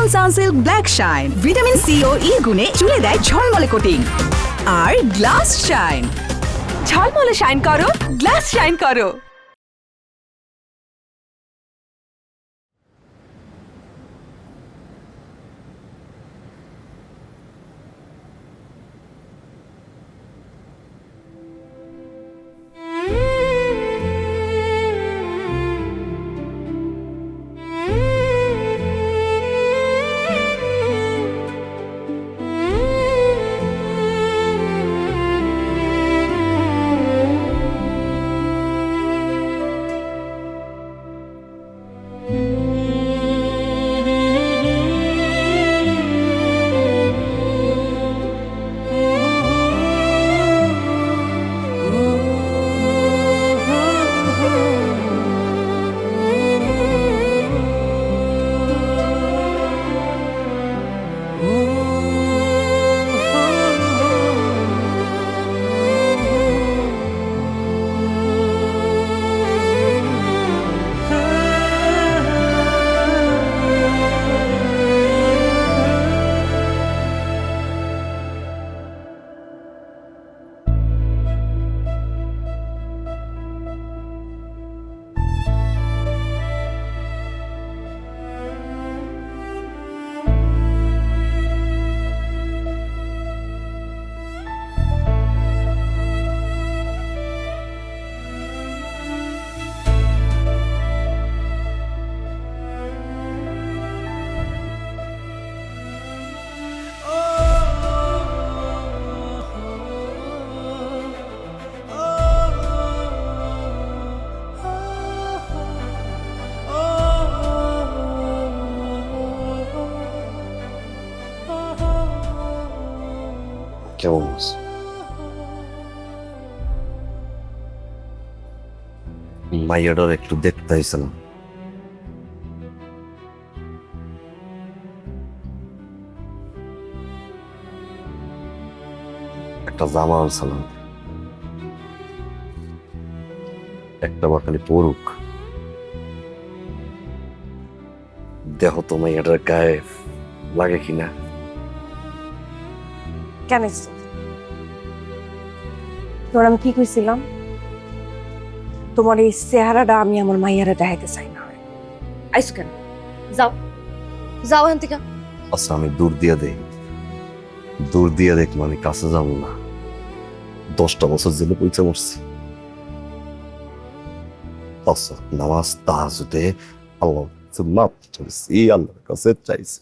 Little Sunsilk black shine vitamin C ও E গুণে চুলে দেয় ঝলমলে কোটিং। আর গ্লাস শাইন, ঝলমলে শাইন করো, গ্লাস শাইন করো। কেমন আছে? মাইয়াটার একটু দেখতে আইছিলাম। একটা জামা আনছিলাম, একটা বার খালি পড়ুক, দেহ তো মাইয়াটার গায়ে লাগে কিনা। কেন তোর আমি কি কইছিলাম? তোমার এই চেহারাটা আমি আমার মাইয়ারে দেখাইতে চাই না। আইসো কেন? যাও যাও এখান থেকে। আচ্ছা আমি দূর দিয়ে দেখবো, আমি কাছে যাবো না। 10টা বছর জেলে পয়সা মরছি। আচ্ছা নামাজ তাহাজ্জুদে আল্লাহ মাপ চাইছি, আল্লাহর কাছে চাইছি।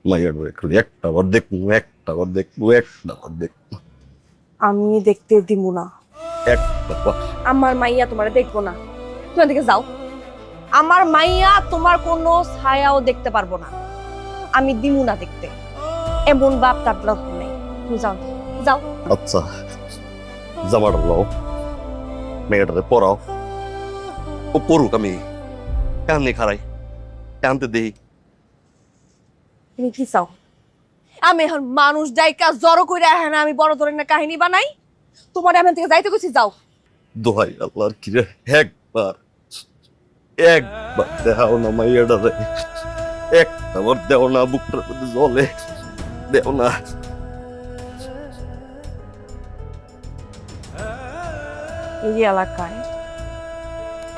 মাইয়ার একটা বার দেখবো। আমি দেখতে দিব না। আমার মাইয়া তোমার দেখবো না। তুমি এদিকে যাও। আমার মাইয়া তোমার কোনো ছায়াও দেখতে পারবো না। আমি দিমু না দেখতে। এমন বাপ তার নেই। তুমি যাও যাও। আচ্ছা জামাটা লাও, মেয়েটারে পড়াও, ও পড়ুক, আমি কান্নি খারাই, কানতে দেই। তুমি কি চাও? আমি এখন মানুষ ডাইকা জড়ো কইরা এখন আমি বড় ধরনের কাহিনী বানাই? তোমার এখান থেকে যাইতে কইছি, যাও। দোহাই আল্লাহর কি রে, একবার দেখাও না মাইয়াটারে, একটা বার দেও না, বুকটার মধ্যে জলে দেও না। এই এলাকায়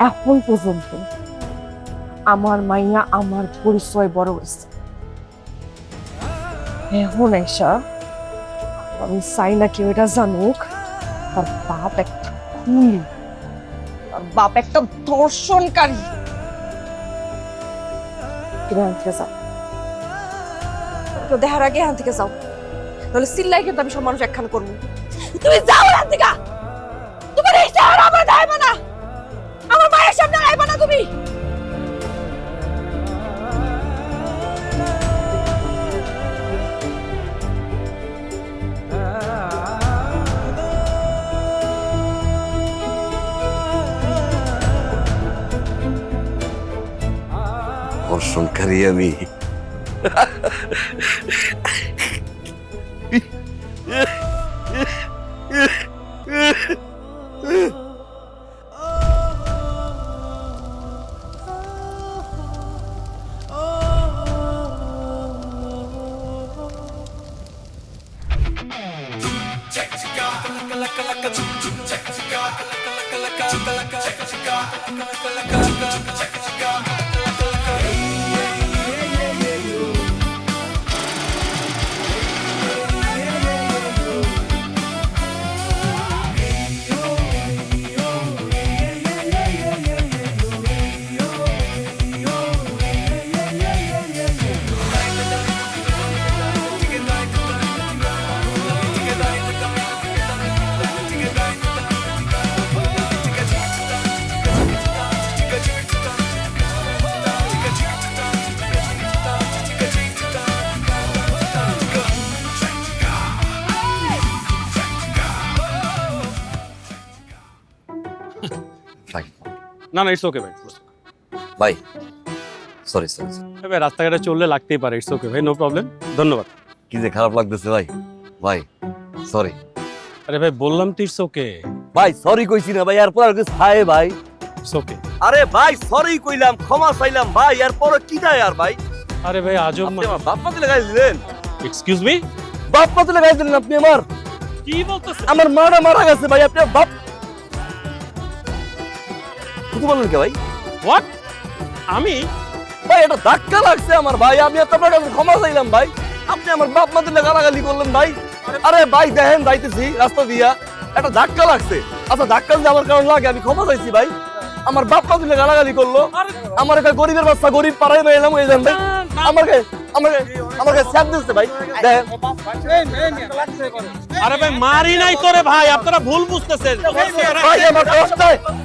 এখন পর্যন্ত আমার মাইয়া আমার পরিচয় বড় হয়েছে। এখন এসা আমি চাই না কেউ এটা জানুক। তার বাপ একটা খুনি, তার বাপ একটা ধর্ষণকারী। তুমি এখান থেকে যাও। কেউ দেখার আগে এখান থেকে যাও, তাহলে চিল্লাই কিন্তু আমি সব মানুষ একখান করবো। তুমি যাও এখান থেকে। তোমার এই চেহারা আমার গাইবে না, আমার মায়ের সামনে গাইবে না তুমি। ধর্ষণকারী আমি। ভাই না না ইটস ওকে ভাই ভাই সরি সরি ভাই রাস্তাঘাটে চললে লাগতেই পারে ইটস ওকে ভাই নো প্রবলেম ধন্যবাদ কি যে খারাপ লাগতেছে ভাই ভাই সরি আরে ভাই বললাম তো ইটস ওকে ভাই সরি কইছি না ভাই এরপর আর কিছু ছায় ভাই ইটস ওকে আরে ভাই সরি কইলাম ক্ষমা চাইলাম ভাই এরপর কি দেয় আর ভাই আরে ভাই আজব আপনি আমার বাপ মাতে লাগাই দিলেন এক্সকিউজ মি বাপ মাতে লাগাই দিলেন আপনি আমার কি বলতেছেন আমার মারা মারা গেছে ভাই আপনি বাপ কি বলেন কে ভাই হোয়াট আমি ভাই এটা ধাক্কা লাগছে আমার ভাই আমি আপনার কাছে ক্ষমা চাইলাম ভাই আপনি আমার বাপ মাতে গালাগালি করলেন ভাই আরে ভাই দেখেন যাইতেছি রাস্তা দিয়া একটা ধাক্কা লাগছে আচ্ছা ধাক্কা যদি আমার কারণ লাগে আমি ক্ষমা চাইছি ভাই আমার বাপ মা দিলে গালাগালি করলো আমার একটা গরিবের বাচ্চা গরিব পাড়ায় মেলাম ওই যান ভাই আমাকে আমাকে আমাকে স্যাপ দিচ্ছে ভাই দেখেন আরে ভাই মারি নাই তোরে ভাই আপনারা ভুল বুঝতেছেন ভাই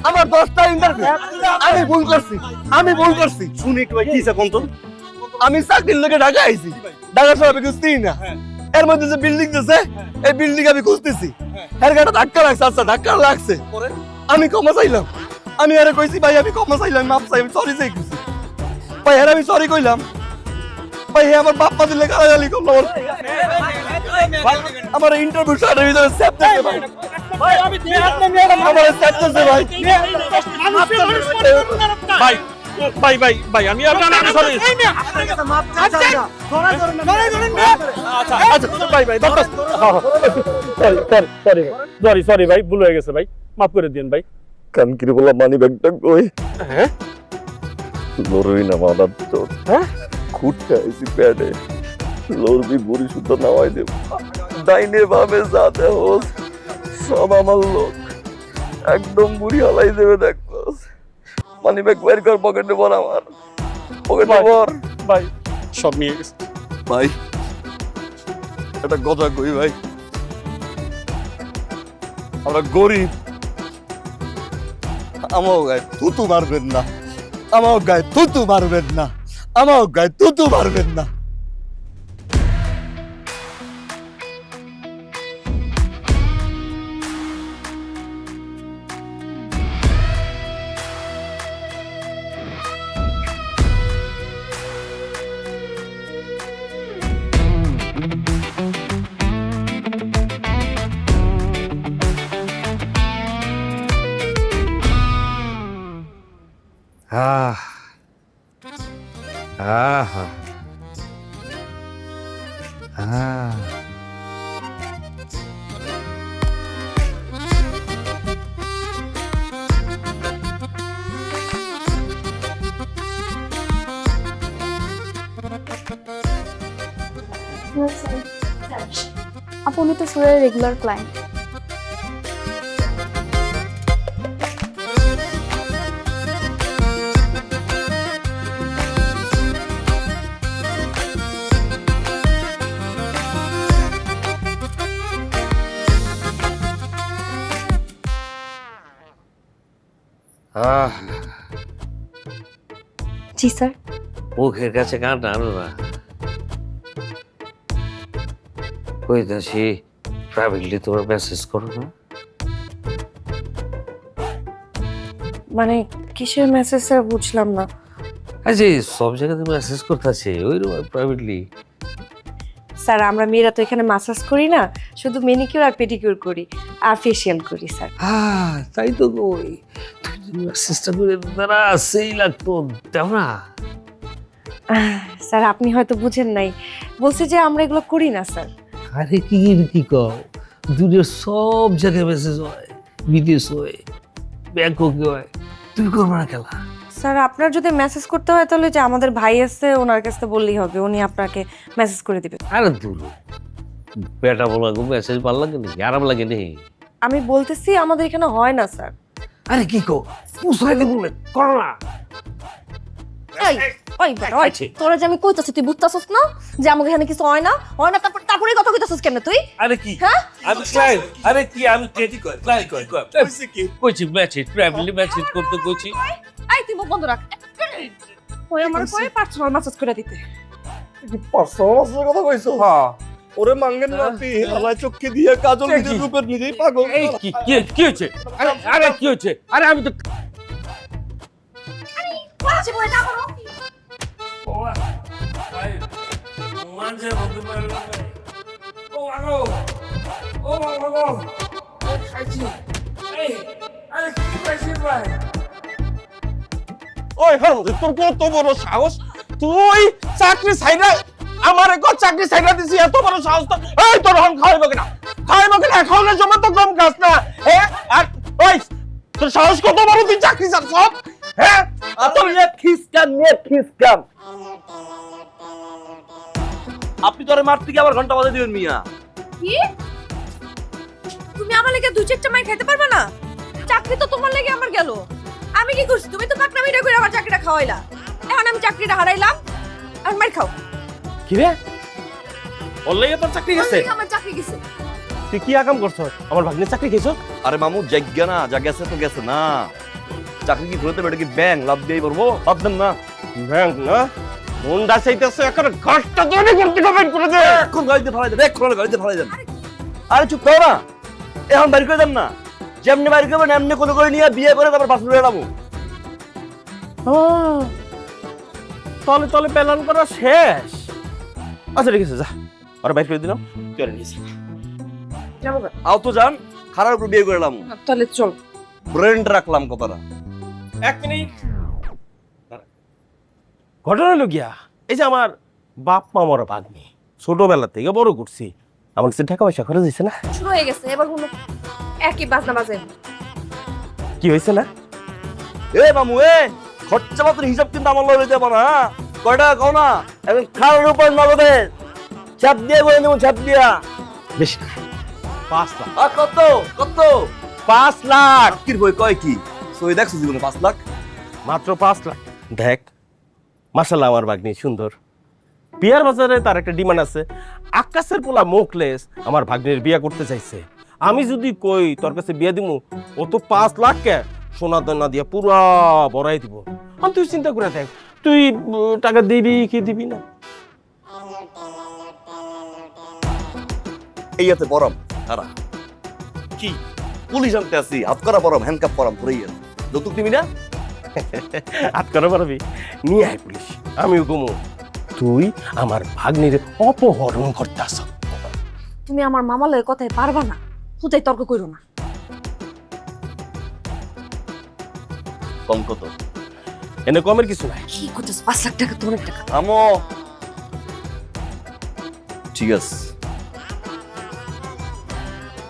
আমার 10টা ইন্টারভিউ আমি ভুল করছি শুনি একটু ভাই কি কোন তো আমি চাকরির লোকে ঢাকা আইছি ঢাকা শহরে আমি খুঁজতেই না এর মধ্যে যে বিল্ডিং দিছে এই বিল্ডিং আমি খুঁজতেছি এর গাড়ি ধাক্কা লাগছে আচ্ছা ধাক্কা লাগছে আমি ক্ষমা চাইলাম আমি আরে কইছি ভাই আমি ক্ষমা চাইলাম মাপ চাই আমি সরি চাই কইছি ভাই আরে আমি সরি কইলাম ভাই আমার বাপ মা দিলে গালাগালি করলো আমার ইন্টারভিউ শাটের ভিতরে স্যাপ দিছে ভাই ভাই আমি আমার স্যাপ দিছে ভাই ভাই ভাই ভাই ভাই আমি আপনার সরি আচ্ছা আচ্ছা ভাই ভাই সরি সরি ভাই ভুল হয়ে গেছে ভাই মাফ করে দিন ভাই কানকিরি বলা মানি ব্যাগটা কই হ্যাঁ লরই না মাদার তো হ্যাঁ খুঁটতে আইছি প্যাডে লরবি বুড়ি সুতো নামাই দেব ডাইনে বামে যাতে হোস সব আমার লোক একদম বুড়ি হালাই দেবে দেখোস মানি ব্যাগ বের কর পকেটে ভর আমার পকেটে ভর ভাই সব নিয়ে গেছে ভাই এটা কথা কই ভাই আমরা গরিব আমার গায়ে থুতু মারবেন না আমার গায়ে থুতু মারবেন না আমার গায়ে থুতু মারবেন না Ah. Ah. Ah. আপনি তো সুরের রেগুলার ক্লায়েন্ট। Ah. জি স্যার। মুখের কাছে কাঁটা আনো না কইতাছি প্রাইভেটলি তোমার মেসেজ করো না মানে কিসের মেসেজ স্যার বুঝলাম না। আচ্ছা সব জায়গাতে মেসেজ করতেছে ওইরকম প্রাইভেটলি স্যার আমরা মেয়েরা তো এখানে মাসাজ করি না, শুধু মেনিকিউর আর পেডিকিউর করি আর ফেসিয়াল করি স্যার। তাই তো কই মেসেজটা করে তারা সেই লাগতো তাও না স্যার আপনি হয়তো বুঝেন নাই, বলছি যে আমরা এগুলো করি না স্যার। আরে কি কি কও দুনিয়ার সব জায়গায় মেসেজ হয়, বিদেশ হয়, ব্যাংককে হয়, তুমি করবে না খেলা? স্যার আপনার যদি মেসেজ করতে হয় তাহলে যে আমাদের ভাই আছে ওনার কাছে বললেই হবে, উনি আপনাকে মেসেজ করে দিবে। আরে দূর বেটা বলা গো, মেসেজ ভালো লাগে নাকি? আরাম লাগে নি? আমি বলতেছি আমাদের এখানে হয় না স্যার। আরে কি কো, পুষাই দেবো না, করো না। এই ওই বেটা ওই তোরা যে আমি কইতাছি তুই বুঝতাছস না যে আমাকে এখানে কিছু হয় না, হয় না, তারপরে কথা কইতাছস কেন তুই? আরে কি হ্যাঁ আমি ক্লায়েন্ট, আরে কি আমি ক্রেডিট ক্লায়েন্ট কইছি কি কইছি মেসেজ ফ্যামিলি মেসেজ করতে কইছি। এই তুই মুখ বন্ধ রাখ। ওই আমার কই পার্সোনাল মেসেজ করে দিতে। পার্সোনাল কথা কইছো? হ্যাঁ। ওরে মাঙ্গেন নাতি আলাই চোখে দিয়ে কাজল নিজের রূপের নিজেই পাগল। এই কি কি কি হচ্ছে? আরে আরে কি হচ্ছে? আরে আমি তো বলছি বই না করো। মানছে বলতে পারলো না। ও আগো ও আগো খাইছি। এই আরে কি খাইছিস ভাই? ওই হ্যাঁ তোর কত বড় সাহস, তুই চাকরি ছাইরা আমারে কো চাকরি ছাইরা দিছি, এত বড় সাহস তো? এই তোর হন খাওয়াইবো কিনা, খাওয়াইবো কিনা? খাওয়ানোর সময় তো কম খাস না, হ্যাঁ? আর ওই তোর সাহস কত বড়, তুই চাকরি ছাড় সব, হ্যাঁ? আর তোর নেট খিসকাম আপনি তোরে মারতে গিয়ে আবার ঘন্টা বাজে দিবেন মিয়া। কি তুমি আমার লাগি দুই চারটা মাই খাইতে পারবে না? চাকরি তো তোমার লাগি আমার গেল, আমি কি করছি? তুমি তো পাকনামিটা করে আমার চাকরিটা খাওয়াইলা, এখন আমি চাকরিটা হারাইলাম আর মার খাও। কি রে অনলাইনে তোর চাকরি গেছে? আমার চাকরি গেছে। তুই কি আকাম করছস? আমার ভাগ্নে চাকরি খেয়েছো? আরে মামু জায়গা না, যা গেছে তো গেছে না। চাকরি কি ঘুরতে বেটা কি ব্যাংক লাভ দিয়ে পড়বো? ভাবতাম না। ব্যাংক না মুন্ডা চাইতেছে, এখন ঘরটা তৈরি করতে কমেন্ট করে দে। এখন গাড়িতে ফালাই দেন, এখন গাড়িতে ফালাই দেন। আরে চুপ করো না, এখন বাড়ি করে দেন না। যেমনি বাড়ি করবেন এমনি কোনো করে নিয়ে বিয়ে করে তারপর বাস উড়ে এলাম। তলে তলে প্ল্যান করা শেষ। আচ্ছা ঠিক আছে, যা আর বাইর করে দিলাম, চলে নিয়েছি। যাবো আও তো যান, খারাপ উপর বিয়ে করে এলাম। তাহলে চল। ব্রেন্ড রাখলাম কথাটা। এক মিনিট, ঘটনা হলো গিয়া এই যে আমার বাপ মা মরা ভাগ্নি, ছোটবেলা থেকে বড় করছি, আমার কাছে টাকা পয়সা খরচ হয়েছে না? শুরু হয়ে গেছে এবার হলো একই বাজনা বাজে। কি হয়েছে না? এ মামু এ খরচা পাতির হিসাব কিন্তু আমার লগে দেব না, হ্যাঁ? কয়টা কও না, এখন খাওয়ার উপর নগদে চাপ দিয়ে বলে দেবো, চাপ দিয়া। বেশি না, 5 লাখ। আর কত কত? 5 লাখ কির বই কয় কি? সই দেখছো জীবনে 5 লাখ? মাত্র 5 লাখ। দেখ মাশাআল্লাহ আমার ভাগ্নি সুন্দর, বিয়ার বাজারে তার একটা ডিমান্ড আছে। আকাশের পোলা মুখলেস আমার ভাগ্নির বিয়ে করতে চাইছে। আমি যদি কই তোর কাছে বিয়ে দিমু, ও তো 5 লাখ কে সোনা দানা দিয়া পুরা বড়াই দিব। আমি তুই চিন্তা করে দেখ, তুই টাকা দিবি কি দিবি না? এই হাতে পরম তারা কি পুলিশ আনতে আসি, হাত করা পরম, হ্যান্ডকাপ পরম পুরাই যৌতুক দিবি না? হাত করা পারবি? নিয়ে আয় পুলিশ, আমিও ঘুমো। তুই আমার ভাগ্নির অপহরণ করতেছ। তুমি আমার মামার লগে কথায় পারবা না, হুতাই তর্ক কইরো না। কম কত? এনে কমের কিছু নাই। কি করতেছ? 5 লাখ টাকা তো অনেক টাকা। আমো ঠিক আছে,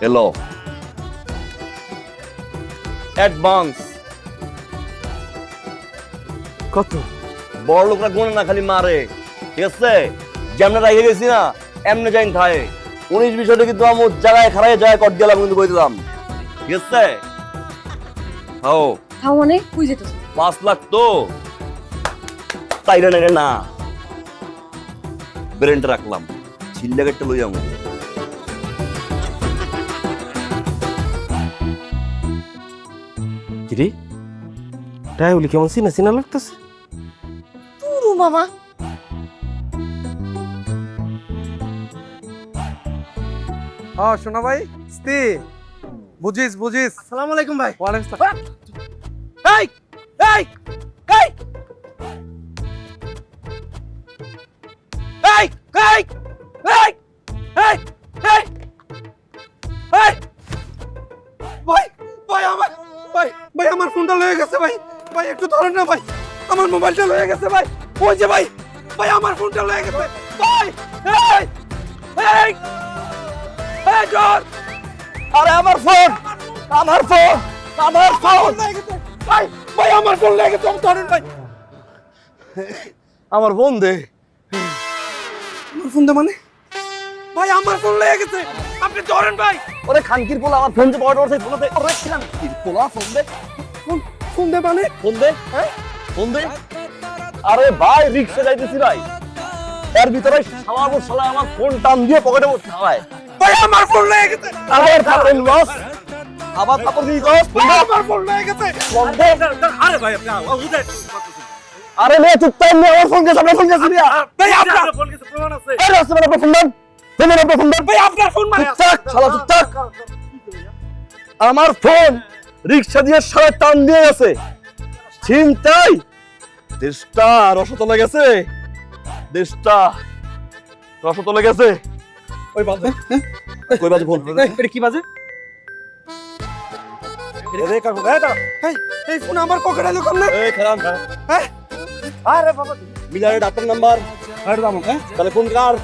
এলো অ্যাডভান্স। কত? বড় লোকরা গুনে না, খালি মারে, ঠিক আছে? যেমন রাখে গেছি না এমনি যাইন খায়। 19-20 কিন্তু আমার জায়গায় খারাই যায় কট গেলাম কিন্তু বই দিলাম, ঠিক আছে? হাও তাও মানে কই যেতেছ? 5 লাখ তো তাই না, ব্রেন্ড রাখলাম, ছিল্লা কেটে লই যাবো। কিরে তাই বলি কেমন চিনা চিনা লাগতেছে? তুরু মামা শোনা ভাই স্তি বুঝিস বুঝিস। আসসালামু আলাইকুম ভাই। ওয়ালাইকুম আসসালাম। এই এই এই এই এই এই এই এই এই ভাই ভাই আমার ভাই ভাই আমার ফোনটা লয়ে গেছে ভাই, ভাই একটু ধরেন না ভাই, আমার মোবাইলটা লয়ে গেছে ভাই। ওই যে ভাই ভাই আমার ফোনটা লয়ে গেছে ভাই। এই এই এই ধর আরে আমার ফোন, আমার ফোন, আমার ফোন, ভাই ভাই আমার ফোন লেগে গেছে, ধরেন ভাই। আমার ফোন দে। আমার ফোন দে মানে? ভাই আমার ফোন লেগে গেছে, আপনি ধরেন ভাই। ওরে খানকির পোলা আমার ফোন যে পকেটে পড়ছে, ফোন দে। ওরে খানকির পোলা ফোন দে, ফোন দে মানে? ফোন দে, হ্যাঁ ফোন দে। আরে ভাই রিক্সা যাইতেছি ভাই, এর ভিতরে শালা আমার ফোন টান দিয়ে পকেটে পড়ছে ভাই। ভাই আমার ফোন লেগে গেছে, আবার থাপড় লস, আবার থাপড় দিয়ে কস ফোন দে। আমার ফোন লেগে গেছে। ফোন দে। আরে ভাই আপনি বুঝেন, আরে নে চুপ থাক, নে আমার ফোন গেছে, আপনার ফোন গেছে দিয়া। ভাই আপনার ফোন গেছে, প্রমাণ আছে। এই রাস্তা আপনার ফোন দেন, দেন আপনার ফোন দেন। ভাই আপনার ফোন মানে? চুপ থাক, শালা চুপ থাক। আমার ফোন রিক্সা দিয়ে সারা টান দিয়ে গেছে, চিন্তাই দেশটা রসতলে গেছে, দেশটা রসতলে গেছে। ওই বাজে, কই বাজে ফোন? এটা কি বাজে? রে কাকু, এই ফোন আমার পকেটে এলো কেমনে? এই খারাপ হ্যাঁ? আরে বাবা, মিলারের ডাক্তার নাম্বার, আরে দাম, হ্যাঁ? তাহলে ফোন কার?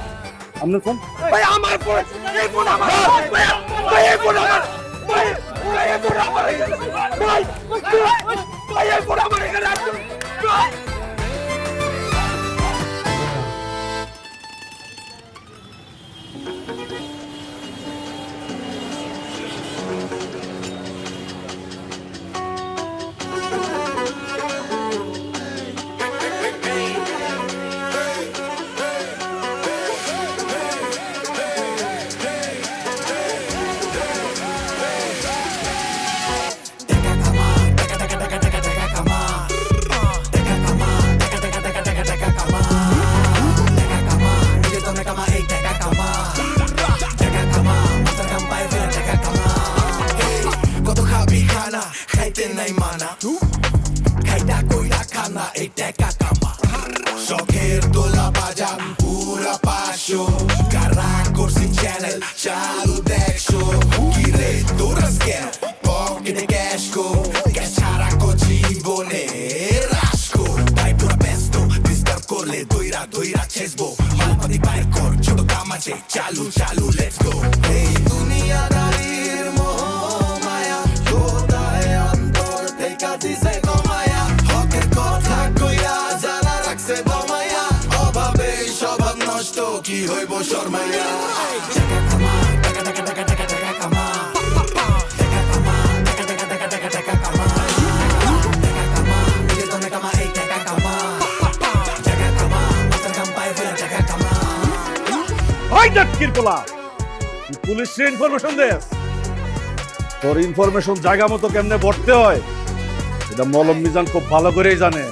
আপনার ফোন? ভাই আমার ফোন, এই ফোন আমার। ভাই এই ফোন আমার। ভাই এই ফোন আমার। ভাই ভাই এই ফোন আমার এখানে আছে। ভাই শখের দোলা বাজান পুরা পাশো, কারা করছি চ্যানেল চালু দেখছো, কিরে তোরা স্ক্যাম পকেটে ক্যাশ কো, ক্যাশ ছাড়া কো জীবনে রাসকো, তাই পুরা ব্যস্ত ডিস্টার্ব করলে দইরা দইরা ছেসবো, মালপাতি বাইর কর ছোট কাম আছে চালু চালু লেটস গো। এই দুনিয়াদারির মোহ মায়া কোথায় অন্তর থেকে দিছে কমায়া, হকের কথা কইরা যারা রাখছে দমায়া, অভাবে স্বভাব নষ্ট কি হইব শর্মায়া। ওই ডাক্কির পোলা, তুই পুলিশে ইনফরমেশন দেস? তোর ইনফরমেশন জায়গা মতো কেমনে বটতে হয় এটা মলম মিজান খুব ভালো করেই জানে।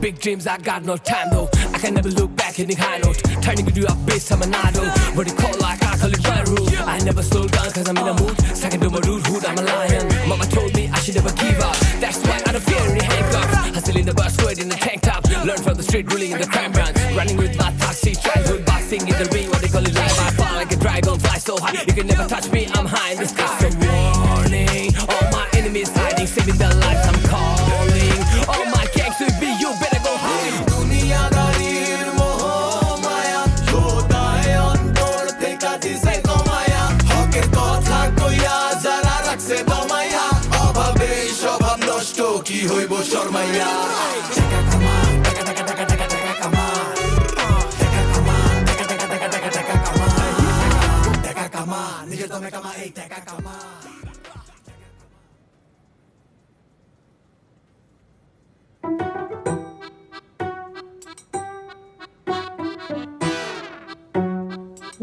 Big dreams, I got no time though. I can never look back in the high note. Turning to a beast, I'm an idol. What you call like I call it my rule. I never slow down cause I'm in a mood. Second to my root hood, I'm a lion. Mama told me I should never give up. That's why I don't fear any handcuffs. Hustle in the bus, word in the tank top. Learn from the street, ruling in the crime branch. Running with my toxic childhood, boxing in the ring. What they call it life. I fall like a dragon, fly so high. You can never touch me, I'm high in the sky. So warning, all my enemies hiding, saving their lives, I'm calling. All my gangs to be you, better go hide. দুনিয়াদারির মোহ মায়া কোথায় অন্তর থেকে দিছে কমায়া, হকের কথা কইয়া যারা রাখছে দমায়া, অভাবে স্বভাব নষ্ট কি হইব শর্মাইয়া। নিজের দমে কামা এই টাকা কামা।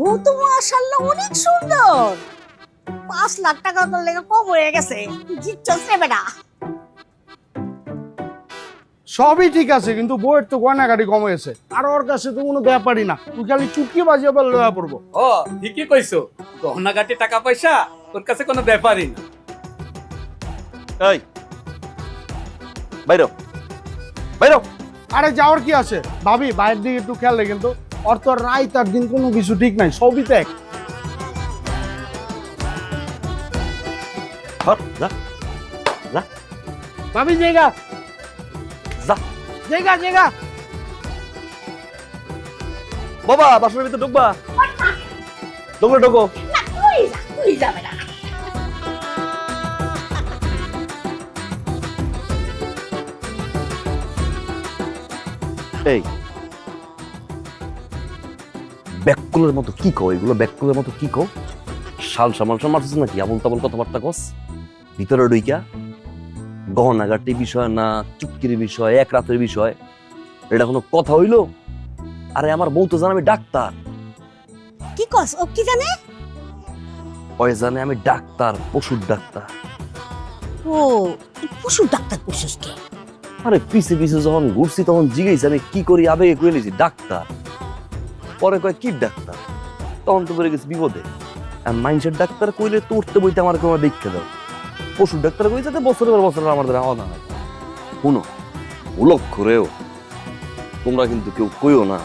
ও তো মাশাআল্লাহ অনেক সুন্দর। 5 লাখ টাকা তোর লেগে কম হয়ে গেছে, জিতছস রে বেটা। সবই ঠিক আছে, কিন্তু বইয়ের তো গয়নাগাড়ি কম হয়েছে, আর ওর কাছে তো কোনো ব্যাপারই না, তুই খালি চুটকি বাজি আবার লয়া পড়বো। ও ঠিকই কইছো, গহনাগাটি টাকা পয়সা তোর কাছে কোনো ব্যাপারই না। এই বাইরো বাইরো। আরে যাওয়ার কি আছে, ভাবি বাইরের দিকে একটু খেয়াল রেখেন তো, ওর তো রাত আর দিন কোনো কিছু ঠিক নাই, সবই তো এক। যা যা ভাবি জায়গা যা জায়গা জায়গা। বাবা বাসনের ভিতরে ঢুকবা। ঢোকো ঢোকো। তুই যাবে না। এই ব্যাককুলের মতো কি কও এগুলো? ব্যাককুলের মতো কি কও? শাল সামালসা মারছিস নাকি? আবল তাবল কথাবার্তা কস। ভিতরে ঢুইকা গহনাগাটি বিষয় না, চুক্তির বিষয়, এক রাতের বিষয়, এটা কোনো কথা হইলো? আরে আমার বউ তো জানে আমি ডাক্তার। কি কস? ও কি জানে? ওই জানে আমি ডাক্তার, পশুর ডাক্তার। ও পশুর ডাক্তার করছিস কে? আরে পিছে পিছে যখন ঘুরছি তখন জিজ্ঞেস আমি কি করি, আবেগে কয়ে নিয়েছি ডাক্তার। পরে কয় কি ডাক্তার, তখন তো পড়ে গেছি বিপদে। আর মাইন্ডসেট ডাক্তার কইলে তো উঠতে বইতে আমার কেউ দেখতে দাও। পশুর ডাক্তার কই যাতে বছরের পর বছর আমার দ্বারা আওয়াজ হয়। শুনো লক্ষ্য রেও, তোমরা কিন্তু কেউ কইও না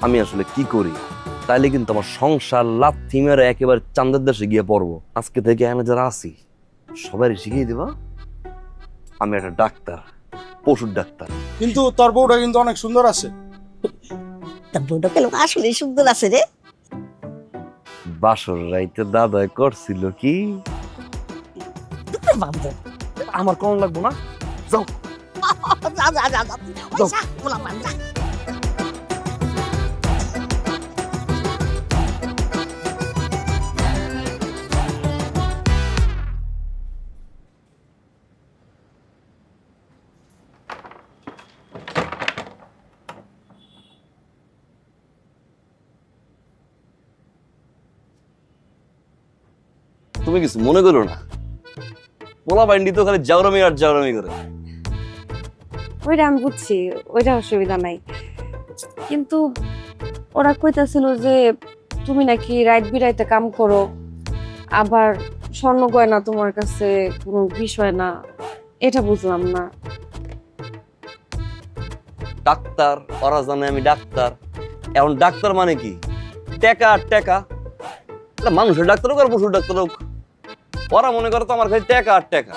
আমি আসলে কি করি, তাইলে কিন্তু আমার সংসার লাথি মেরে একেবারে চান্দের দেশে গিয়ে পড়বো। আজকে থেকে আমি যারা আছি সবাই শিখিয়ে দিবা আমি একটা ডাক্তার, পশুর ডাক্তার। কিন্তু তোর বউটা কিন্তু অনেক সুন্দর আছে। তা বউটা কেন আসলে সুন্দর আছে রে? বাসর রাইতে দাদা করছিল কি? আমার কোন লাগবো না, যাও যা যা যা যা যা বলা মান যা। তুমি কিছু মনে করো না, পোলা বাইন্ডি তো খালি জাউরামি আর জাউরামি করে। ওইটা আমি বুঝছি, ওইটা অসুবিধা নাই, কিন্তু ওরা কইতাছিল যে তুমি নাকি রাত বিরাইতে কাম করো, আবার স্বর্ণ গয়না তোমার কাছে কোনো বিষয় না, এটা বুঝলাম না। ডাক্তার, ওরা জানে আমি ডাক্তার। এখন ডাক্তার মানে কি? টেকা আর টেকা। মানুষের ডাক্তার হোক আর পশুর ডাক্তার হোক, ওরা মনে করে তো আমার খালি টেকা আর টেকা।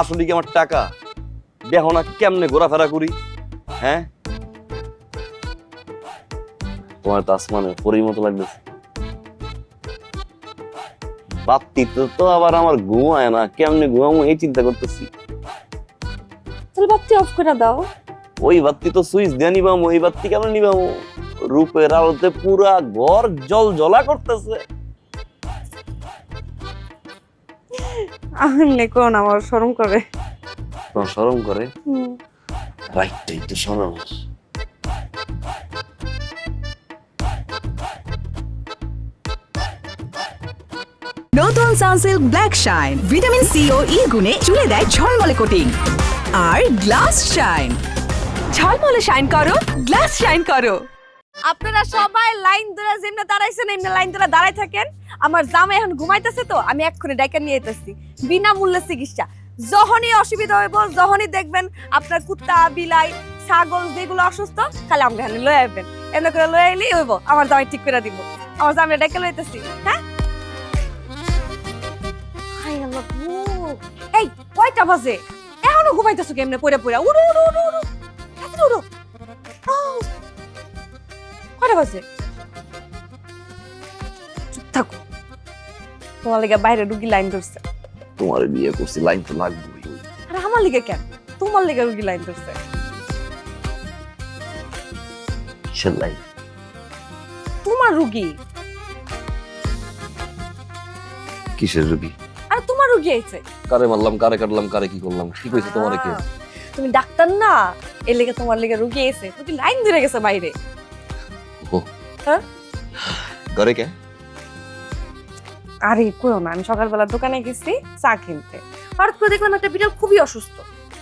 আসলে কি আমার টাকা দেখো না কেমনে ঘোরাফেরা করি? হ্যাঁ, তোমার তো আসমানে পরীর মতো লাগতেছে। বাত্তি তো আবার আমার ঘুমায় না, কেমনে ঘুমাবো এই চিন্তা করতেছি। তাহলে বাতি অফ করে দাও। ওই বাত্তি তো সুইচ দিয়ে নিবাম, ওই বাত্তি কেমন নিবাম? রূপের আলোতে পুরা ঘর জল জলা করতেছে। আমি কোন আমার শরম করে। তোমার শরম করে? রাইটটাই তো শরম। নতুন Sunsilk black shine vitamin C ও ই গুণে চুলে দেয় ঝলমলে কোটিং। আর গ্লাস শাইন, ঝলমলে শাইন করো, গ্লাস শাইন করো। আপনারা সবাই লাইন ধরে যেমনে দাঁড়াইছেন এমনি লাইন ধরে দাঁড়াই থাকেন। আমার জামাই এখন ঘুমাইতেছে, তো আমি এক্ষুনি ডাইকা নিয়ে যেতেছি বিনামূল্যে চিকিৎসা। যখনই অসুবিধা হইব, যখনই দেখবেন আপনার কুত্তা বিলাই ছাগল যেগুলো অসুস্থ, খালি আমাকে এখানে লয়ে আসবেন। এমনি করে লয়ে আইলেই হইব, আমার জামাই ঠিক করে দিব। আমার জামাই ডাইকা লইতেছি। হ্যাঁ, এই কয়টা বাজে? এখনো ঘুমাইতেছো কেমনে পড়ে পড়ে? উড়ো উড়ো উড়ো উড়ো, তাড়াতাড়ি উড়ো। কয়টা বাজে? চুপ থাকো, তোমার লেগে বাইরে রুগী লাইন ধরছে। তোমার বিয়ে করছি, লাইন তো লাগবেই। আরে আমার লেগে কেন? তোমার লেগে রুগী লাইন ধরছে। কিসের লাইন? তোমার রুগী। কিসের রুগী? আরে তোমার রুগী আইছে। কারে মারলাম, কারে কাটলাম, কারে কি করলাম? কি কইছে তোমারে কে? তুমি ডাক্তার না, এর লেগে তোমার লেগে রুগী আইছে। তুমি লাইন ধরে গেছে বাইরে। ও হ্যাঁ, ঘরে কে? আরে কইও না, আমি সকালবেলা দোকানে গেছি চা কিনতে, হঠাৎ করে দেখলাম একটা বিড়াল খুবই অসুস্থ,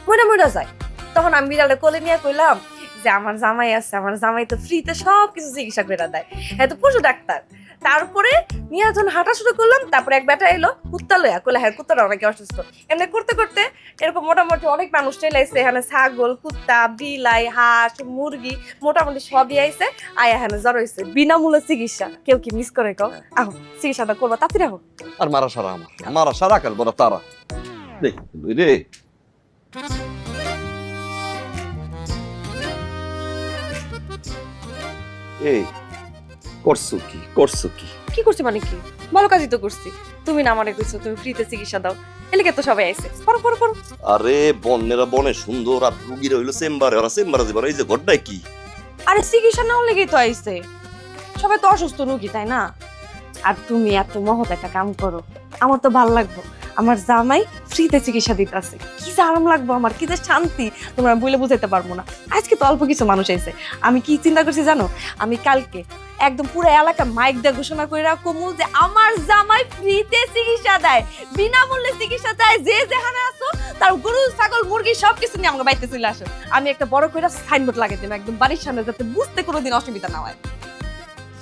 মরে মরে যায়। তখন আমি বিড়ালে কোলে নিয়ে কইলাম যে আমার জামাই আছে, আমার জামাই তো ফ্রিতে সবকিছু চিকিৎসা করে দেয়, হ্যাঁ তো পশু ডাক্তার। তারপরে নিয়ে যখন হাঁটা শুরু করলাম, তারপরে এক বেটা এলো কুত্তা লইয়া, কইলা হ্যাঁ কুত্তাটা অনেক অসুস্থ। এমনি করতে করতে এরকম মোটামুটি অনেক মানুষ চলে আইছে, এখানে ছাগল, কুত্তা, বিলাই, হাঁস, মুরগি মোটামুটি সবই আইছে। আয়া এখানে জ্বর হয়েছে, বিনামূল্যে চিকিৎসা। কেউ কি মিস করে? কও আহো, চিকিৎসাটা করবো, তাড়াতাড়ি আহো। আর মারা সারা আমার, মারা সারা কাল বড় তারা দেখ রে। এই করছো কি করছো কি? কি করছি মানে কি? ভালো কাজই তো করছি। তুমি না আমারে কইছো তুমি ফ্রিতে চিকিৎসা দাও, এলাকে তো সবাই আইছে। পড়ো পড়ো পড়ো। আরে বনেরা বনে সুন্দর, আর রুগীরা হইলো চেম্বারে, ওরা চেম্বারে যাবে, এই যে ঘরটাই কি? আরে চিকিৎসা নাও লেগেই তো আইছে, সবাই তো অসুস্থ রোগী তাই না? আর তুমি এত মহৎ একটা কাম করো, আমার তো ভালো লাগবে। আমার জামাই ফ্রিতে চিকিৎসা দিতেছে, কি যে আরাম লাগবে আমার, কি যে শান্তি, তোমরা বলে বুঝাইতে পারবো না। আজকে তো অল্প কিছু মানুষ আইছে, আমি কি চিন্তা করছি জানো? আমি কালকে একদম পুরো এলাকা মাইক দিয়ে ঘোষণা করে রাখবো যে আমার জামাই ফ্রিতে চিকিৎসা দেয়, বিনামূল্যে চিকিৎসা দেয়। যে যেখানে আসো তার গরু ছাগল মুরগি সবকিছু নিয়ে আমার বাড়িতে চলে আসো। আমি একটা বড় করে সাইনবোর্ড লাগিয়ে দেবো একদম বাড়ির সামনে, যাতে বুঝতে কোনোদিন অসুবিধা না হয়।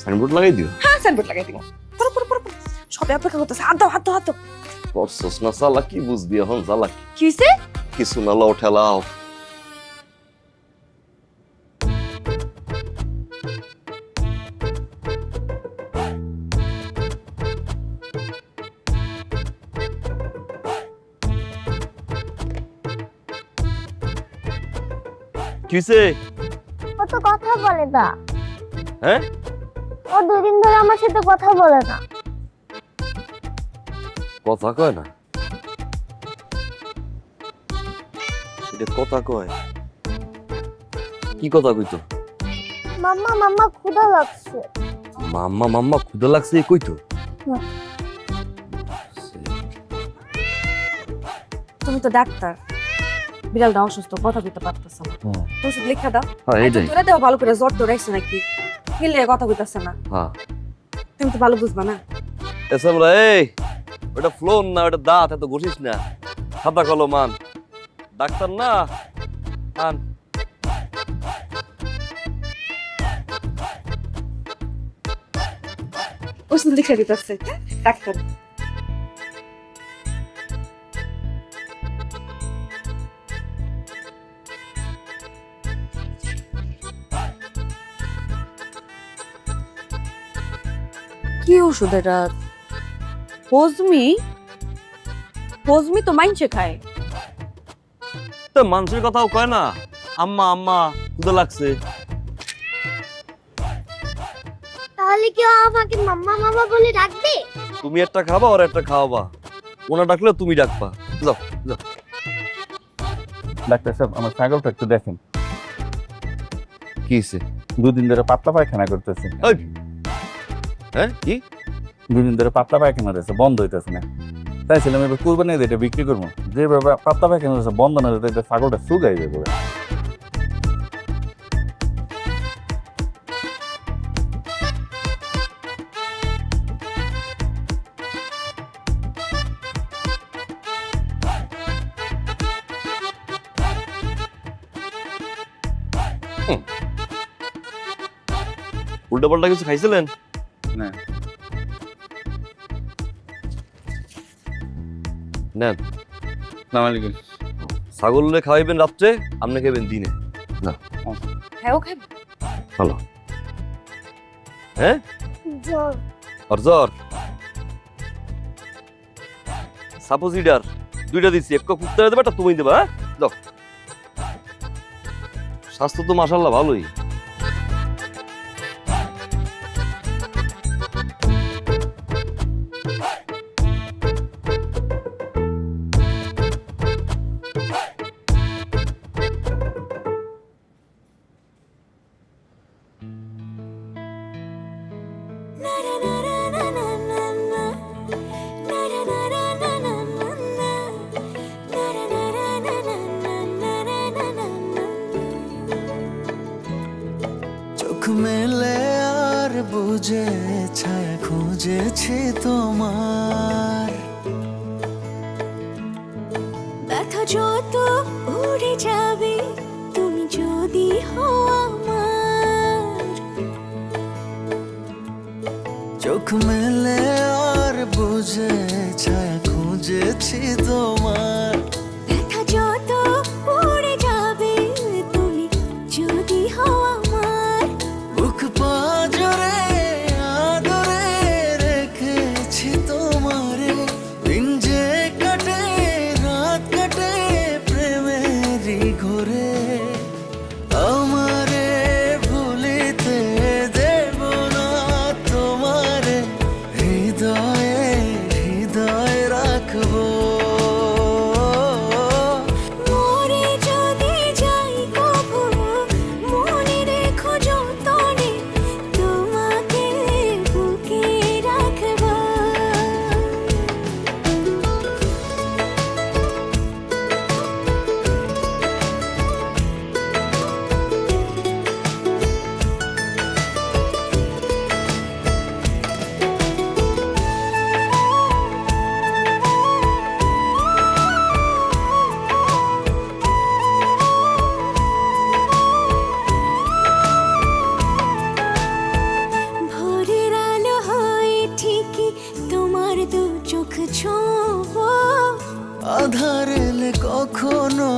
সাইনবোর্ড লাগাই দিও। হ্যাঁ সাইনবোর্ড লাগাই দিব। পড়ো পড়ো পড়ো, সবাই অপেক্ষা করতেছে। হাত দাও হাত দাও হাত দাও। করছস না চালা, কি বুঝবি এখন চালা? কি হইছে? কিছু না, লাও ঠেলাও। কিসে? ও তো কথা বলে না। হ্যাঁ? ও 2 দিন ধরে আমার সাথে কথা বলে না। কথা কয় না? এটা কথা কয়? কি কথা কইতো? মাম্মা মাম্মা ক্ষুধা লাগছে। মাম্মা মাম্মা ক্ষুধা লাগছে কইতো? হুম। তুমি তো ডাক্তার, বিড়ালটা অসুস্থ, কথা কইতে পারতেছ না। তুমি শুধু লেখা দাও। হ্যাঁ এইটাই। তোরা দেও ভালো করে, জ্বর তো রাখছে নাকি? গেলে কথা কইতাছে না। হ্যাঁ। তুমি তো ভালো বুঝবা না। এসামরা এই, ওটা ফ্লোন না, ওটা দাঁত, এত ঘষিস না। খাতা কলম মান, ডাক্তার না আন। ওষুধ লিখে দিতেছে ডাক্তার। কি ওষুধ এটা? হজমি? হজমি তো মাইনছে খায়। তো মানুষের কথাও কয় না, আম্মা আম্মা ক্ষুধা লাগছে। তাহলে কি ও আমাকে মাম্মা মাম্মা বলে ডাকবে? তুমি একটা খাবা আর একটা খাওয়াবা, ওনা ডাকলে তুমি ডাকবা। যাও যাও। ডাক্তার সাহেব, আমার ছাগলটা একটু দেখেন। কি হইছে? 2 দিন ধরে পাতলা পায়খানা করতেছে। হ্যাঁ কি? 2 দিন ধরে পাতলা পায়খানা হচ্ছে, বন্ধ হইতেছে না। তাই ছিলাম এবার কুরবানি দিয়ে এটা বিক্রি করবো। যেভাবে পাতলা পায়খানা হচ্ছে বন্ধ না হলে এটা ছাগলটা শুকাই যাবে। উল্টা পাল্টা কিছু খাইছিলেন? না। নেন। আসসালামু আলাইকুম। ছাগলে খাওয়াইবেন রাত্রে, আপনি খাইবেন দিনে। না হ্যাঁ ও খাবে। ভালো। হ্যাঁ জ্বর। আর জ্বর? সাপোজিডার 2টা দিচ্ছি, একটা কুত্তা দেবে, একটা তুমি দেবা। হ্যাঁ যাও। স্বাস্থ্য তো মাশাআল্লাহ ভালোই। চোখ মেলে আর বুঝে ছায়া খুঁজেছি তোমার, ব্যথা যত উড়ে যাবে তুমি যদি হও আমার। চোখ মেলে আর বুঝে ছায়া খুঁজেছি তোমার, ব্যথা যত উড়ে যাবে তুমি যদি হও আমার। বুক পাঁজরে আদরে রেখেছি তোমারে, দিন যে কাটে রাত কাটে প্রেমেরই ঘরে, আমারে ভুলিতে দেব না ছোঁবো। আধার এলে কখনো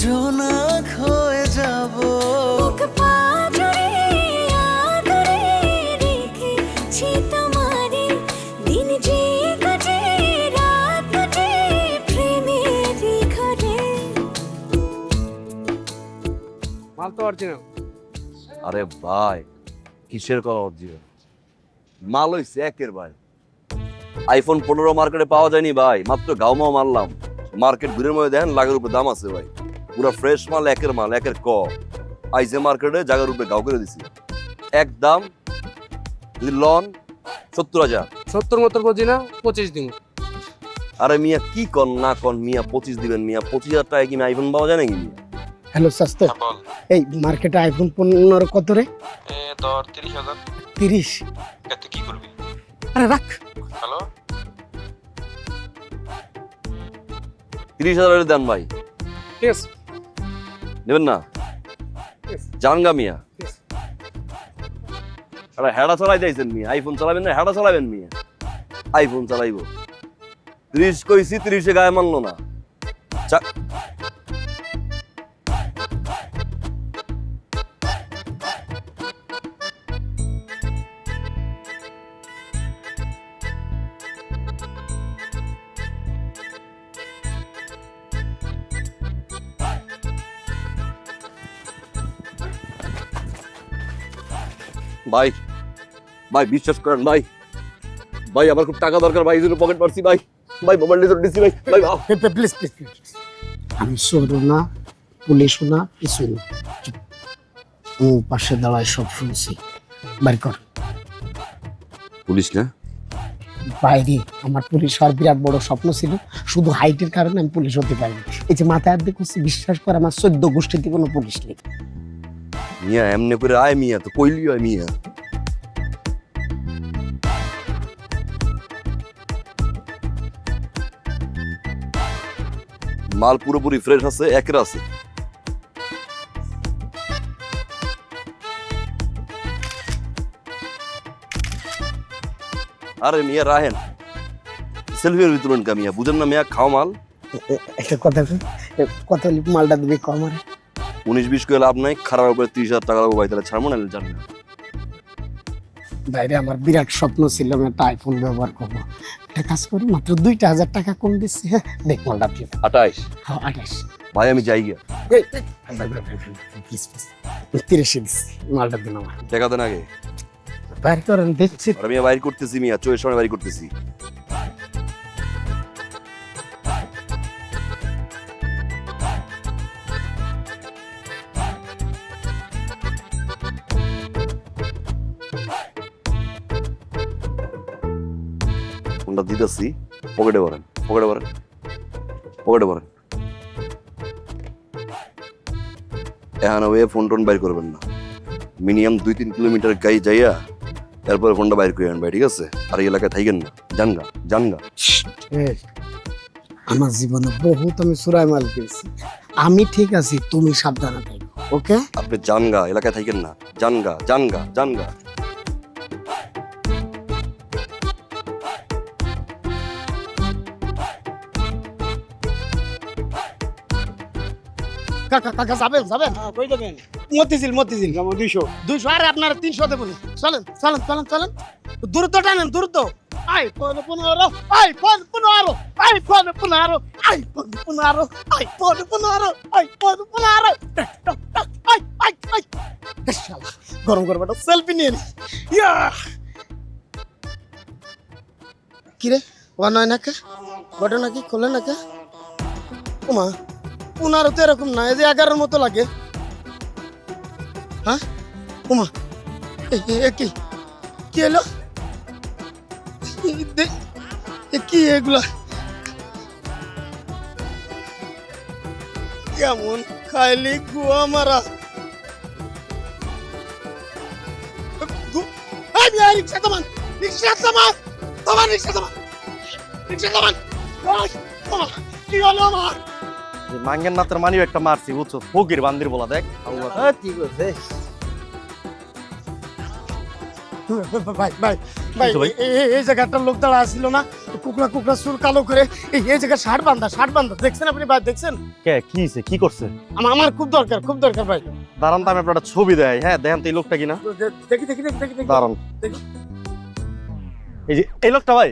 জোনাক হয়ে যাব। বুক পাজরে আদরে রেখেছি তোমারে, দিন যে কাটে রাত কাটে প্রেমেরই ঘরে। মাল তো অরিজিনাল। আরে ভাই কিসের করা অরিজিনাল? মাল হইছে একের ভাই। আইফোন 15 মার্কেটে পাওয়া যায়নি ভাই, মাত্র গাউমাও মারলাম। মার্কেট ঘুরে মধ্যে দেখেন লাখের উপরে দাম আছে ভাই। পুরো ফ্রেশ মাল, একের ক। আইসে মার্কেটে জায়গার উপরে গাও করে দিছি। এক দাম যদি লন 70,000। 70 মতো বুঝি না, 25 দিন। আরে মিয়া কি কন না কন মিয়া, 25 দিবেন মিয়া। 25,000 টাকা কি আইফোন পাওয়া যায় নাকি মিয়া? হ্যালো স্বাস্থ্য, এই মার্কেটে আইফোন 15 কত রে? তোর 30,000। 30? এতে কি করবি? আরে রাখ। হ্যালো, 30,000 দেন ভাই। ঠিক আছে, নেবেন না? জানগা মিয়া। আরে হেডা চালাই যাইছেন মিয়া, আইফোন চালাবেন না হেডা চালাবেন মিয়া। আইফোন চালাইবো 30 কইছি, 30 গায়ে মানলো না। ভাই ভাই বিশ্বাস করেন ভাই, ভাই আমার খুব টাকা দরকার ভাই, এই জন্য পকেট মারছি ভাই। ভাই মোবাইল দিছি ভাই। ভাই প্লিজ প্লিজ, আমি সরু না, পুলিশ না, কিছু না। পাশে দাঁড়ায় সব শুনছি। বাড়ি কর। পুলিশ না? বাইরে আমার পুলিশ হওয়ার বিরাট বড় স্বপ্ন ছিল, শুধু হাইটের কারণে আমি পুলিশ হতে পারিনি। এই যে মাথায় হাত দেখছি, বিশ্বাস করে আমার 14 গোষ্ঠীতে কোনো পুলিশ নেই। মিয়া এমনি করে আয় মিয়া, তো কইলি হয় মিয়া। মাল পুরোপুরি ফ্রেশ আছে, একের আছে। আরে মিয়া রাহেন, সেলফির ভিতরে কা মিয়া, বুঝেন না মিয়া, খাও মাল। একটা কথা কথা মালটা দিবি কম। 19-20 করে লাভ নাই, খারাপ উপরে 30,000 টাকা লাগবে ভাই, তাহলে ছাড়বো না জানি না। বাইরে আমার বিরাট স্বপ্ন ছিল আমি একটা আইফোন ব্যবহার করবো। একটা কাজ করি, মাত্র 2,000 টাকা কম দিচ্ছি। হ্যাঁ দেখ মালটা। 28? হ্যাঁ 28। ভাই আমি যাই গিয়া। 30 দিচ্ছি, মালটা দিন আমার। টাকা দেন আগে। বাইর করেন দেখছি। আমি বাইর করতেছি মিয়া, চোখের সামনে বাইর করতেছি। ফোনটা দিতেছি, পকেটে ভরেন, পকেটে ভরেন, পকেটে ভরেন। এখানে ওয়ে ফোন টোন বাইর করবেন না, মিনিমাম 2-3 কিলোমিটার গাই যাইয়া তারপরে ফোনটা বাইর করে আন ভাই, ঠিক আছে? আর এই এলাকায় থাকেন না, জানগা জানগা। আমার জীবনে বহুত আমি চুরাই মাল পেয়েছি, আমি ঠিক আছি, তুমি সাবধানে থাকো, ওকে? আপনি জানগা, এলাকায় থাকেন না, জানগা জানগা জানগা। কাকা কাকা যাবেন যাবেন? কই যাবেন? মতিঝিল 200 আরে আপনারা 300 দেবেন। চলেন চলেন চলেন চলেন, দ্রুত টানেন দ্রুত। IPhone 15, iPhone 15, iPhone 15, iPhone 15, iPhone 15, iPhone 15। শালা গরম গরম একটা সেলফি নিয়ে নি। কি রে ওয়া নয় না কে ঘটনা কি খোলে না কে? ওমা 15 তো এরকম না, এই যে 11 মতো লাগে। হ্যাঁ ওমা কি কি এলো? কি এগুলা? কেমন খাইলি গুয়া মারা? রিক্সা থামান, রিক্সা থামান, থামান, রিক্সা থামান, রিক্সা থামান। কি হলো আমার? মাঙ্গের নাতের মানিও একটা মারছি, বুঝছো? ফকির বান্দির বলা দেখ। কি করছে? ভাই ভাই ভাই এই জায়গাটার লোক দাঁড়া আসছিল না, কুকড়া কুকড়া চুল কালো করে, এই জায়গা শার্ট বান্ধা দেখছেন আপনি ভাই, দেখছেন? কে কি হইছে, কি করছে? আমার খুব দরকার ভাই। দাঁড়ান তো, আমি আপনার একটা ছবি দেয়। হ্যাঁ দেখেন তো এই লোকটা কিনা। দেখি দাঁড়ান, দেখি। এই যে এই লোকটা ভাই।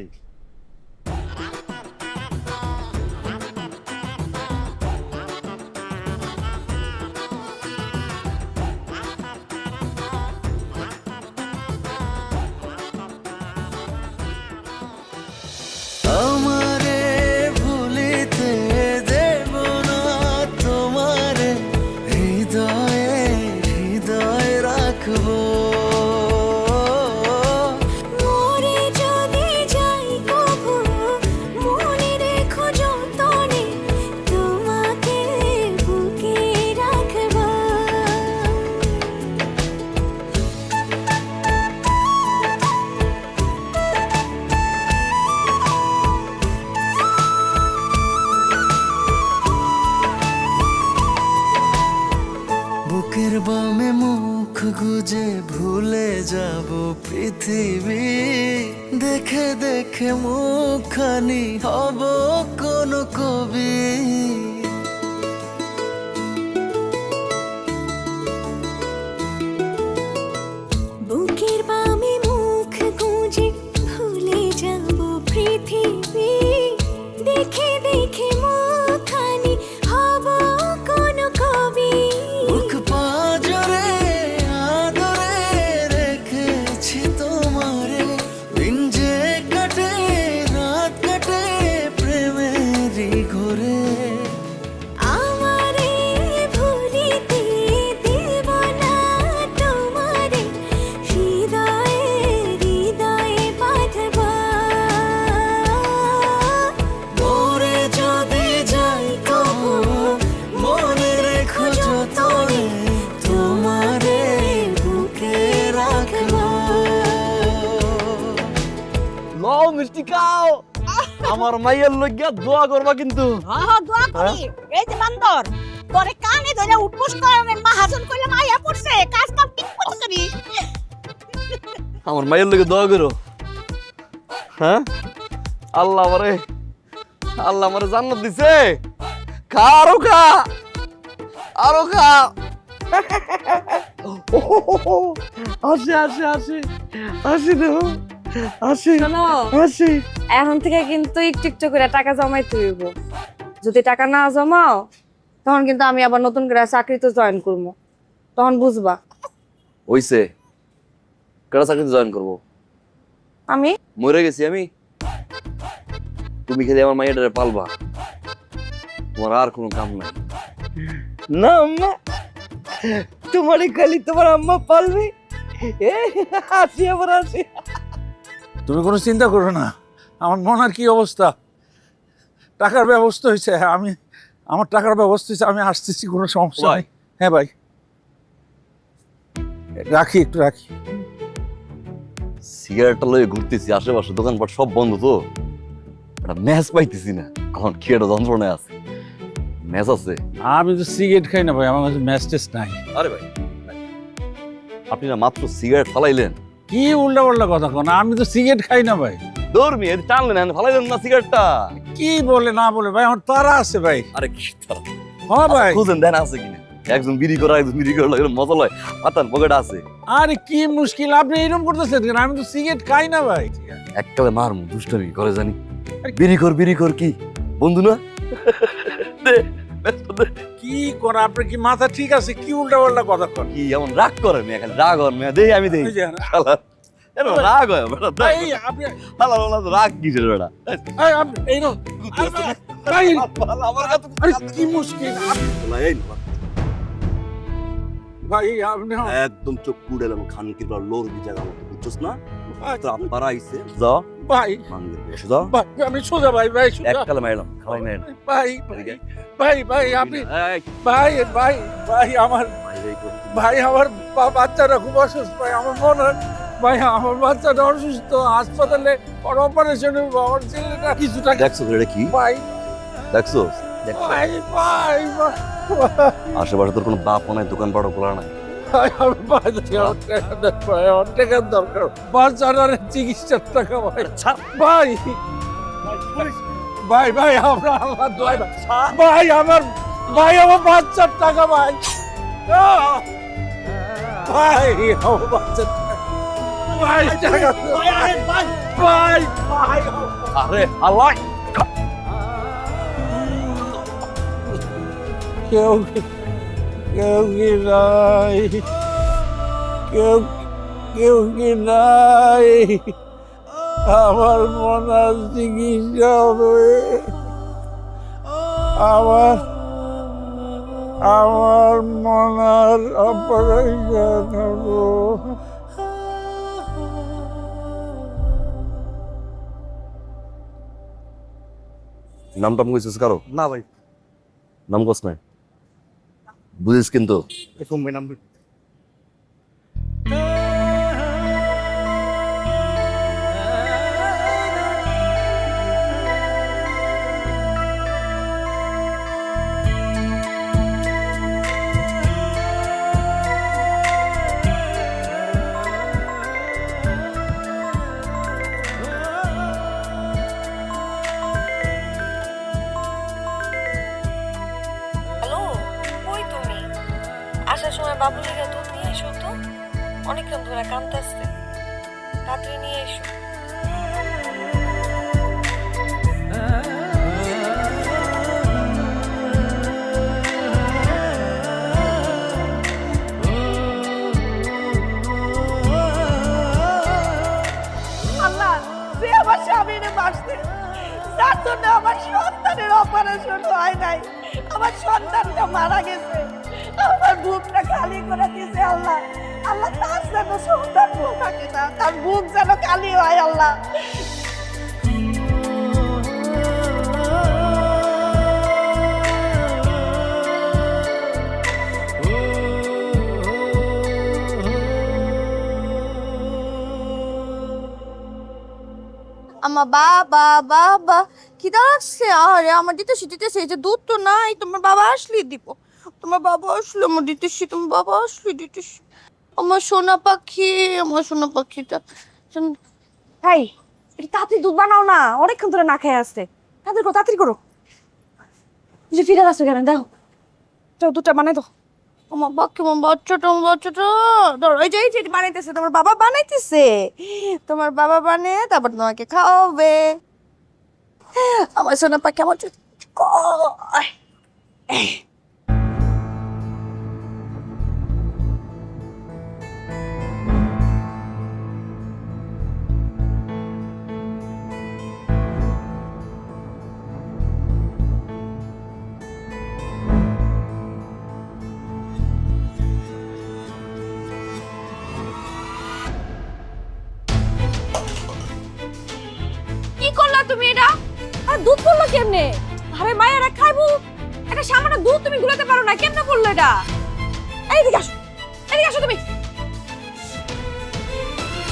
আমারে ভুলিতে দেব না তোমারে, হৃদয়ে রাখবো। মরে যদি যাই কবু মনে রেখো যতনে তোমাকে বুকে রাখবো। বুকের বামে মুখ গুজে ভুলে যাব পৃথিবী, দেখে দেখে মুখখানি হব কোন কবি। বুকের বামে মুখ গুঁজে ভুলে যাব পৃথিবী, দেখে দেখে মুখখানি হব কোন কবি। বুক পাঁজরে আদরে রেখেছি তোমারে, দিন যে কাটে রাত কাটে প্রেমেরই ঘরে। আমারে ভুলিতে দেব না তোমারে, হৃদয়ে বাঁধবো। মরে যদি যাই কবু মনে রেখো যতনে তোমারে বুকে রাখবো। লও মিষ্টি খাও, আমার মাইয়ের লইগা দোয়া করবা কিন্তু। দোয়া করি। এই যে বান্দর, তোরে কানে ধরে উঠবস করে মহাজন কইলে মাইয়া পড়ছে, কাজ কাম ঠিক মতো করি। আমার মাইয়ের লইগা দোয়া করো। হ্যাঁ, আল্লাহ আমারে জান্নাত দিছে। খা আরো খা, আরো খা। আসে দেখো, আসে। এখন থেকে কিন্তু একটু একটু করে টাকা জমাইতে হইব। যদি টাকা না জমাও তখন কিন্তু আমি আবার নতুন করে চাকরিতে জয়েন করবো, তখন বুঝবা। হইছে, কেডা চাকরিতে জয়েন করবো? আমি মরে গেছি আমি, তুমি খেলে আমার মাইয়াটারে পালবা, তোমার আর কোনো কাম নাই। না আম্মা, তোমারই খালি তোমার আম্মা পালবে। আসি আবার আসি। তুমি কোনো চিন্তা করো না, আমার মনের কি অবস্থা, টাকার ব্যবস্থা হয়েছে, আমার টাকার ব্যবস্থা হয়েছে, আমি আসতেছি, কোনো সমস্যা নেই। হ্যাঁ ভাই, একটু রাখি। সিগারেটটা লয়ে ঘুরতেছি, আশেপাশে দোকানপাট সব বন্ধ, তো একটা ম্যাচ পাইতেছি না। এখন কি একটা যন্ত্রণায় আছে। ম্যাচ আছে? আমি তো সিগারেট খাই না ভাই, আমার কাছে ম্যাচ টেস্ট নাই। আরে ভাই, আপনি না মাত্র সিগারেট ফালাইলেন। কি উল্টা পাল্টা কথা কোন, আমি তো সিগারেট খাই না ভাই। দৌড়মি টানলেন, ফালাইলেন না সিগারেটটা। কি বলে না বলে ভাই, আমার তারা আছে ভাই। আরে কি তারা? হ্যাঁ ভাই, খুঁজেন দেন আছে কিনা। একজন বিড়ি করা, একজন বিড়ি করা লাগে, মজা লয়। পাতান পকেট আছে। আরে কি মুশকিল, আপনি এরকম করতেছেন কেন? আমি তো সিগারেট খাই না ভাই। এককালে মারমু, দুষ্টামি করে জানি। বিড়ি কর কি বন্ধু না? কি করে আপনি, কি মাথা ঠিক আছে? কি উল্টা পাল্টা কথা কন? কি এমন রাগ করে মেয়ে, খালি রাগ হয় মেয়ে। দেই আমি দেই শালা, এরকম রাগ হয় বেটা। এই আপনি শালা বলা তো রাগ কিসের বেটা? এই আপনি এই নো ভাই, আমার কাছে আরে কি মুশকিল এই না ভাই, আপনি একদম চোখ কুড়েলাম, খানকির বা লোর জায়গা মতো, বুঝছস না? তো আপনারা আইছে যা ভাই, মাঙ্গের বসে যা ভাই আমি সোজা ভাই, ভাই সোজা। এককালে মাইলাম, খাওয়াই নাই ভাই ভাই ভাই আপনি ভাই ভাই ভাই আমার ভাই, আমার বাচ্চাটা খুব অসুস্থ ভাই, আমার মনে হয় ভাই আমার বাচ্চাটা অসুস্থ, হাসপাতালে অপারেশন, আমার ছেলেটা কিছুটা। দেখছো এটা কি ভাই? দেখছো ভাই ভাই আশেপাশে তোর কোনো বাপ নাই, দোকান পাড়ও খোলা নাই, ভাই আমার টাকার দরকার, বাচ্চাটার চিকিৎসার টাকা ভাই। ভাই ভাই ভাই আমরা আমার দোয়া ভাই, আমার ভাই আমার বাচ্চার টাকা ভাই, ভাই আমার বাচ্চার টাকা ভাই, টাকা ভাই ভাই। আরে আল্লাহ, কেউ কেউ কি নাই, কেউ কেউ কি নাই, আমার মনার চিকিৎসা হবে, আমার মনার অপারেশন হবো। নাম টাম কইছিস কারো? না ভাই, নাম কস নাই, বুঝিস কিন্তু। এরকম ভাই নাম হ্যালো, কই তুমি? আসার সময় বাবুর লিগে দুধ নিয়ে এসো তো, অনেকক্ষণ ধরে কাঁদতেছে, তাড়াতাড়ি নিয়ে এসো। আল্লাহ, সে আমার স্বামীরে বাঁচতে, যার জন্য আমার সন্তানের অপারেশন হয় নাই, আমার সন্তানটা মারা গেছে, আমার বুকটা খালি করে দিয়েছে আল্লাহ। আল্লাহ, তার যেন সন্তান থাকে না, তার বুক যেন খালি হয় আল্লাহ। আমার বাবা বাবা কি দাঁড়াচ্ছে? আরে আমার দিতেছি দিতেছে, এই যে দুধ তো নাই, তোমার বাবা আসলে দিব। তোমার বাবা আসলে আমার দিতেছি, তোমার বাবা আসলে দিতেছি। আমার সোনা পাখি, আমার সোনা পাখিটা। এই, এটা তাড়াতাড়ি দুধ বানাও না, অনেকক্ষণ ধরে না খেয়ে আসছে। তাড়াতাড়ি করো, তাড়াতাড়ি করো। এই যে ফিরে আসছো কেন? দেখো, তো দুধটা বানাই দাও। আমার বাচ্চা, আমার বাচ্চাটা, আমার বাচ্চাটা ধরো, এই যে এই যে বানাইতেছে, তোমার বাবা বানাইতেছে, তোমার বাবা বানিয়ে তারপর তোমাকে খাওয়াবে। আমার সোনা পাখি, আমার কি করলা তুমি এটা? আর দুধ পড়লো কেমনে? আরে মায়েরা খাইবো, একটা সামান্য দুধ তুমি গুলাতে পারো না, কেমনে পড়লো এটা? এইদিকে আসো, এদিকে আসো। তুমি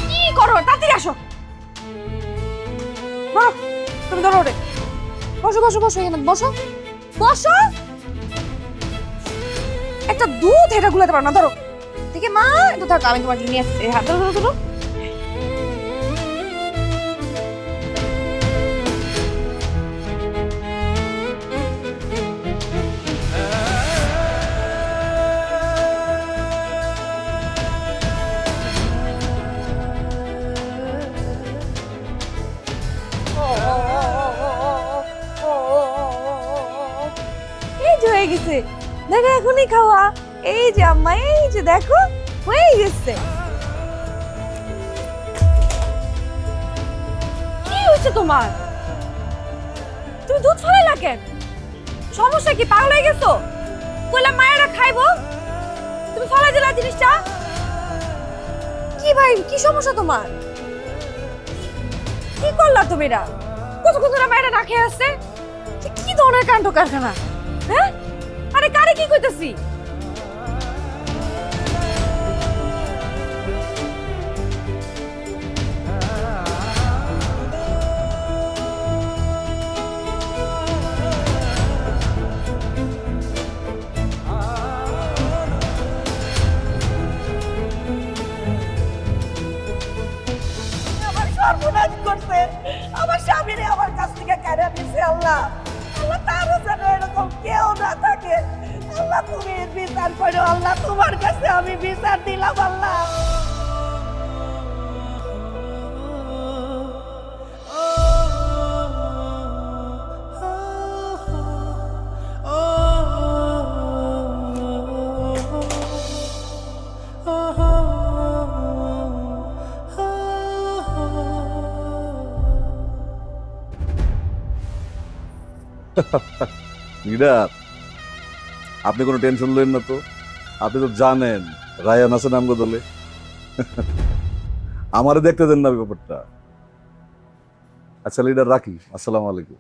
কি করো? তাড়াতাড়ি আসো। ধরো, তুমি ধরো ওরে। বসো বসো বসো, এখানে বসো বসো। একটা দুধ এটা গুলাতে পারো না, ধরো। ঠিক আছে মা, এটা থাক, আমি তোমাকে নিয়ে আসছি। হাত ধরো ধরো ধরো। হয়ে গেছে, দেখো এখনই খাওয়া। এই যে আম্মা, এই যে দেখো হয়ে গেছে। কি হয়েছে তোমার? তুমি দুধ ফেলাইলা কেন? সমস্যা কি? পাগল হয়ে গেছো? কইলা মায়েরা খাইবো, তুমি ফেলাই দিলা জিনিসটা। কি ভাই, কি সমস্যা তোমার? কি করলা তুমি? এটা কতক্ষণ ধরে মায়েরা না খেয়ে আসছে? কি ধরনের কাণ্ড কারখানা? হ্যাঁ, আরে কারে কি কইতাছি? গেছে আল্লাহ। আল্লাহ তারও যেন এরকম কেউ না থাকে। আল্লাহ তুমি বিচার করো আল্লাহ, তোমার কাছে আমি বিচার দিলাম আল্লাহ। লিডার, আপনি কোনো টেনশন নেন না তো। আপনি তো জানেন রায়ান আছেন আমগো দলে। আমারে দেখতে দেন না ব্যাপারটা। আচ্ছা লিডার, রাখি। আসসালামু আলাইকুম।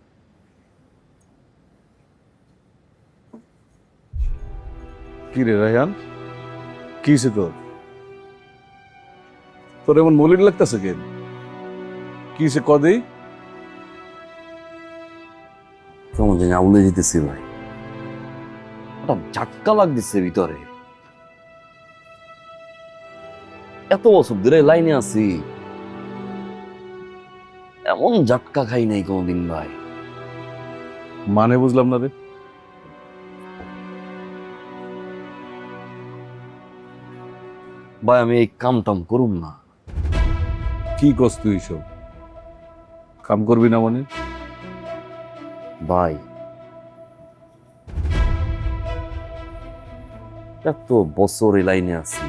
কি রে রায়ান, কি হয়েছে তোর? তোর এমন মলিন লাগতেছে কেন? কি হয়েছে কদেই? কেমন জানি আউলে যেতেছি ভাই, একটা ঝাটকা লাগতেছে ভিতরে। এত বছর ধরে লাইনে আছি, এমন ঝাটকা খাই নাই কোনদিন ভাই। মানে বুঝলাম না রে। ভাই আমি এই কাম টাম করুম না। কি করছ তুই সব? কাম করবি না মানে? ভাই এত বছর এই লাইনে আছি,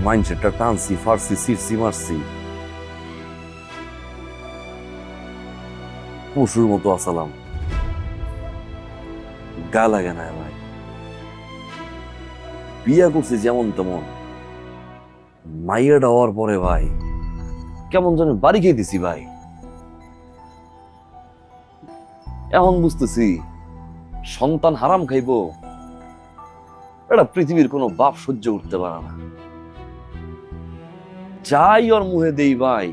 মাইন্ডসেটটা টানছি, ফারছি, সিরছি, মারছি, পশুর মতো আসালাম, গা লাগে না ভাই। বিয়া করছি যেমন তেমন, মাইয়াটা হওয়ার পরে ভাই কেমন যেন বাড়ি খেয়ে দিছি ভাই। এখন বুঝতেছি সন্তান হারাম খাইবো এটা পৃথিবীর কোনো বাপ সহ্য করতে পারে না। যাই ওর মুহে দেই ভাই,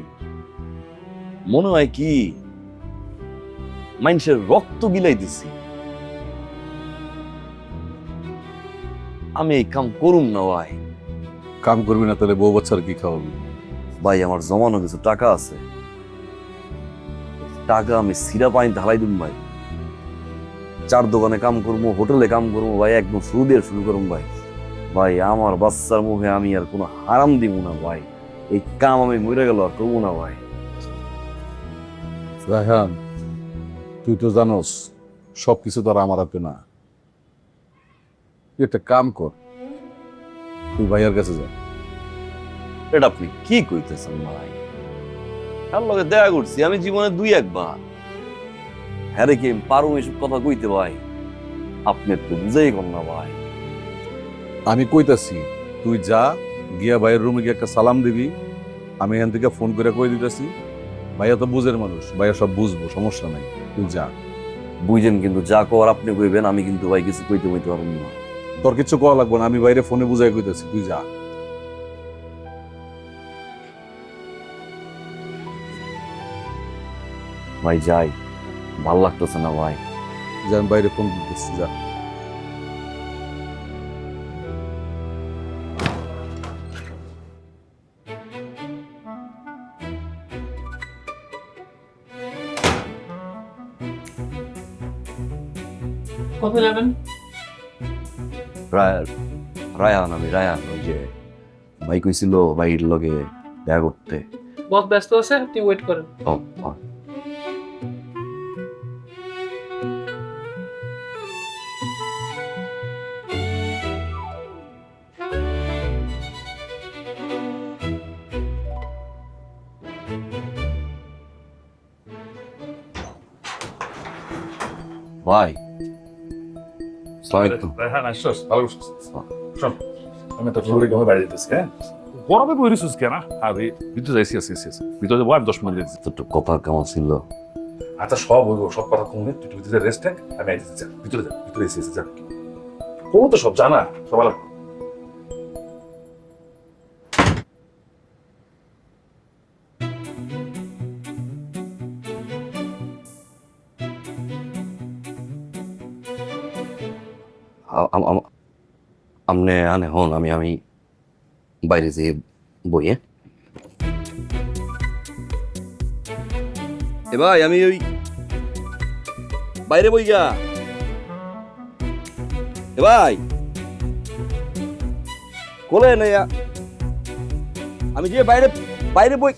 মনে হয় কি মানুষের রক্ত গিলাই দিছি। আমি এই কাম করুম না ভাই। কাম করবি না তাহলে বউ বাচ্চার কি খাওয়াবি? ভাই আমার জমানো কিছু টাকা আছে, টাকা আমি সিরা পানি ঢালাই দিন ভাই। 4 দোকানে কাম করবো, হোটেলে কাম করবো ভাই, একদম শুরু দিয়ে শুরু করবো ভাই। ভাই আমার বাচ্চার মুখে আমি আর কোনো হারাম দিব না ভাই। এই কাম আমি মরে গেল আর করবো না ভাই। রায়হান, তুই তো জানোস সবকিছু তো আর আমার হাতে না। তুই একটা কাম কর, তুই ভাইয়ার কাছে যা। এটা আপনি কি কইতেছেন ভাই? তার লগে দেখা করছি আমি জীবনে 2-1 বার। হ্যাঁ রে, কি পারুম এসব কথা কইতে ভাই? আপনি একটু বুঝেই কর না ভাই। আমি কইতাছি তুই যা, গিয়া ভাইয়ের রুমে গিয়ে একটা সালাম দিবি। আমি এখান থেকে ফোন করে কই দিতেছি। ভাইয়া তো বুঝের মানুষ, ভাইয়া সব বুঝবো, সমস্যা নাই, তুই যা। বুঝেন কিন্তু যা কর আপনি কইবেন, আমি কিন্তু ভাই কিছু কইতে পারবো না। তোর কিছু কওয়া লাগবে না, আমি বাইরে ফোনে বুঝাই কইতাছি, তুই যা। ভাই যাই, ভাল লাগতেছে না ভাই। যা, আমি বাইরে ফোন দিতেছি, যা। কত যাবেন? রায়ান, আমি রায়ান। ওই যে ভাই কইছিল ভাইয়ের লগে দেখা করতে। বহুত ব্যস্ত আছে, আপনি ওয়েট করেন। ও ভাই রায়হান আসছস? ভালো করছস। শোন, আমি তো জরুরি কামে বাইরে যেতেছি। হ্যাঁ, গরমে বইরিছস কেন? আরে ভিতরে যাইছি, ভিতরে যাবো, আমি 10 মিনিট যাচ্ছি। তো কথা কেমন ছিল? আচ্ছা সব হইব, সব কথা কমে, তুই ভিতরে রেস্ট নেক, আমি আইতেছি। যা ভিতরে যা, ভিতরে এসে যা। কোনো তো সব জানা, সব আলাদা। আমনে আনে হন, আমি বাইরে যেয়ে বইয়ে এ ভাই আমি ওই বাইরে বই গা। এ ভাই কোলে না আমি যে বাইরে বাইরে বই।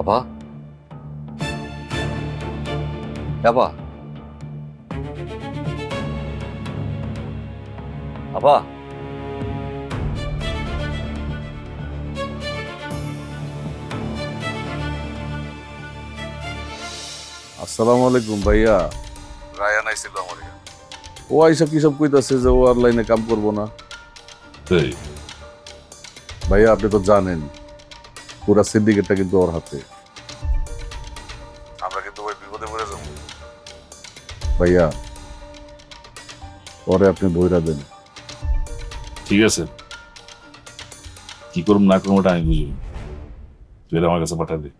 আপা আপা আপা আসসালামু আলাইকুম ভাইয়া। রায়ান আইছিল আমার এখানে। ও আইসা কি সব কইতাছে যে ও আর লাইনে কাম করবো না। ভাইয়া আপনি তো জানেন পুরা সিন্ডিকেটটা কিন্তু ওর হাতে। আমরা কিন্তু ওই বিপদে পড়ে যাবো। ভাইয়া পরে আপনি ধৈর্য দেন। ঠিক আছে, কি করুম না করুম ওটা আমি বুঝব। তুই আমার কাছে পাঠা দে,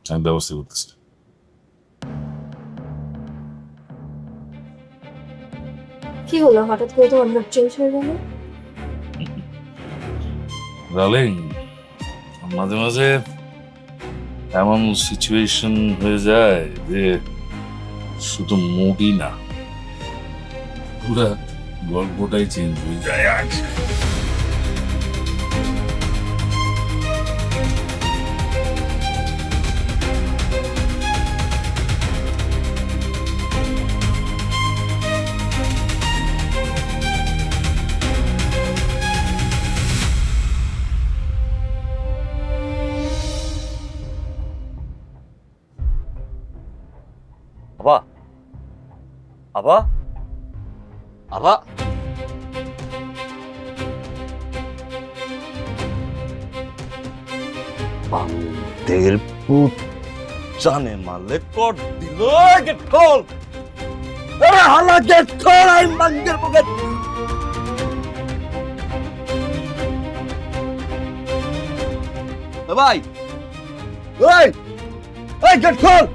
আমি ব্যবস্থা করতেছি। কি হলো হঠাৎ করে তোমার মুড চেঞ্জ হয়ে গেল? ডার্লিং, মাঝে মাঝে এমন সিচুয়েশন হয়ে যায় যে শুধু মুডই না, পুরা গল্পটাই চেঞ্জ হয়ে যায়। আপা আপা আপা বান্দের পুত জানে মারলে কট দিল। গেট খোল, আরে হালা গেট খোল। আমি বান্দের পকেট ভাই ওই ওই গেট খোল।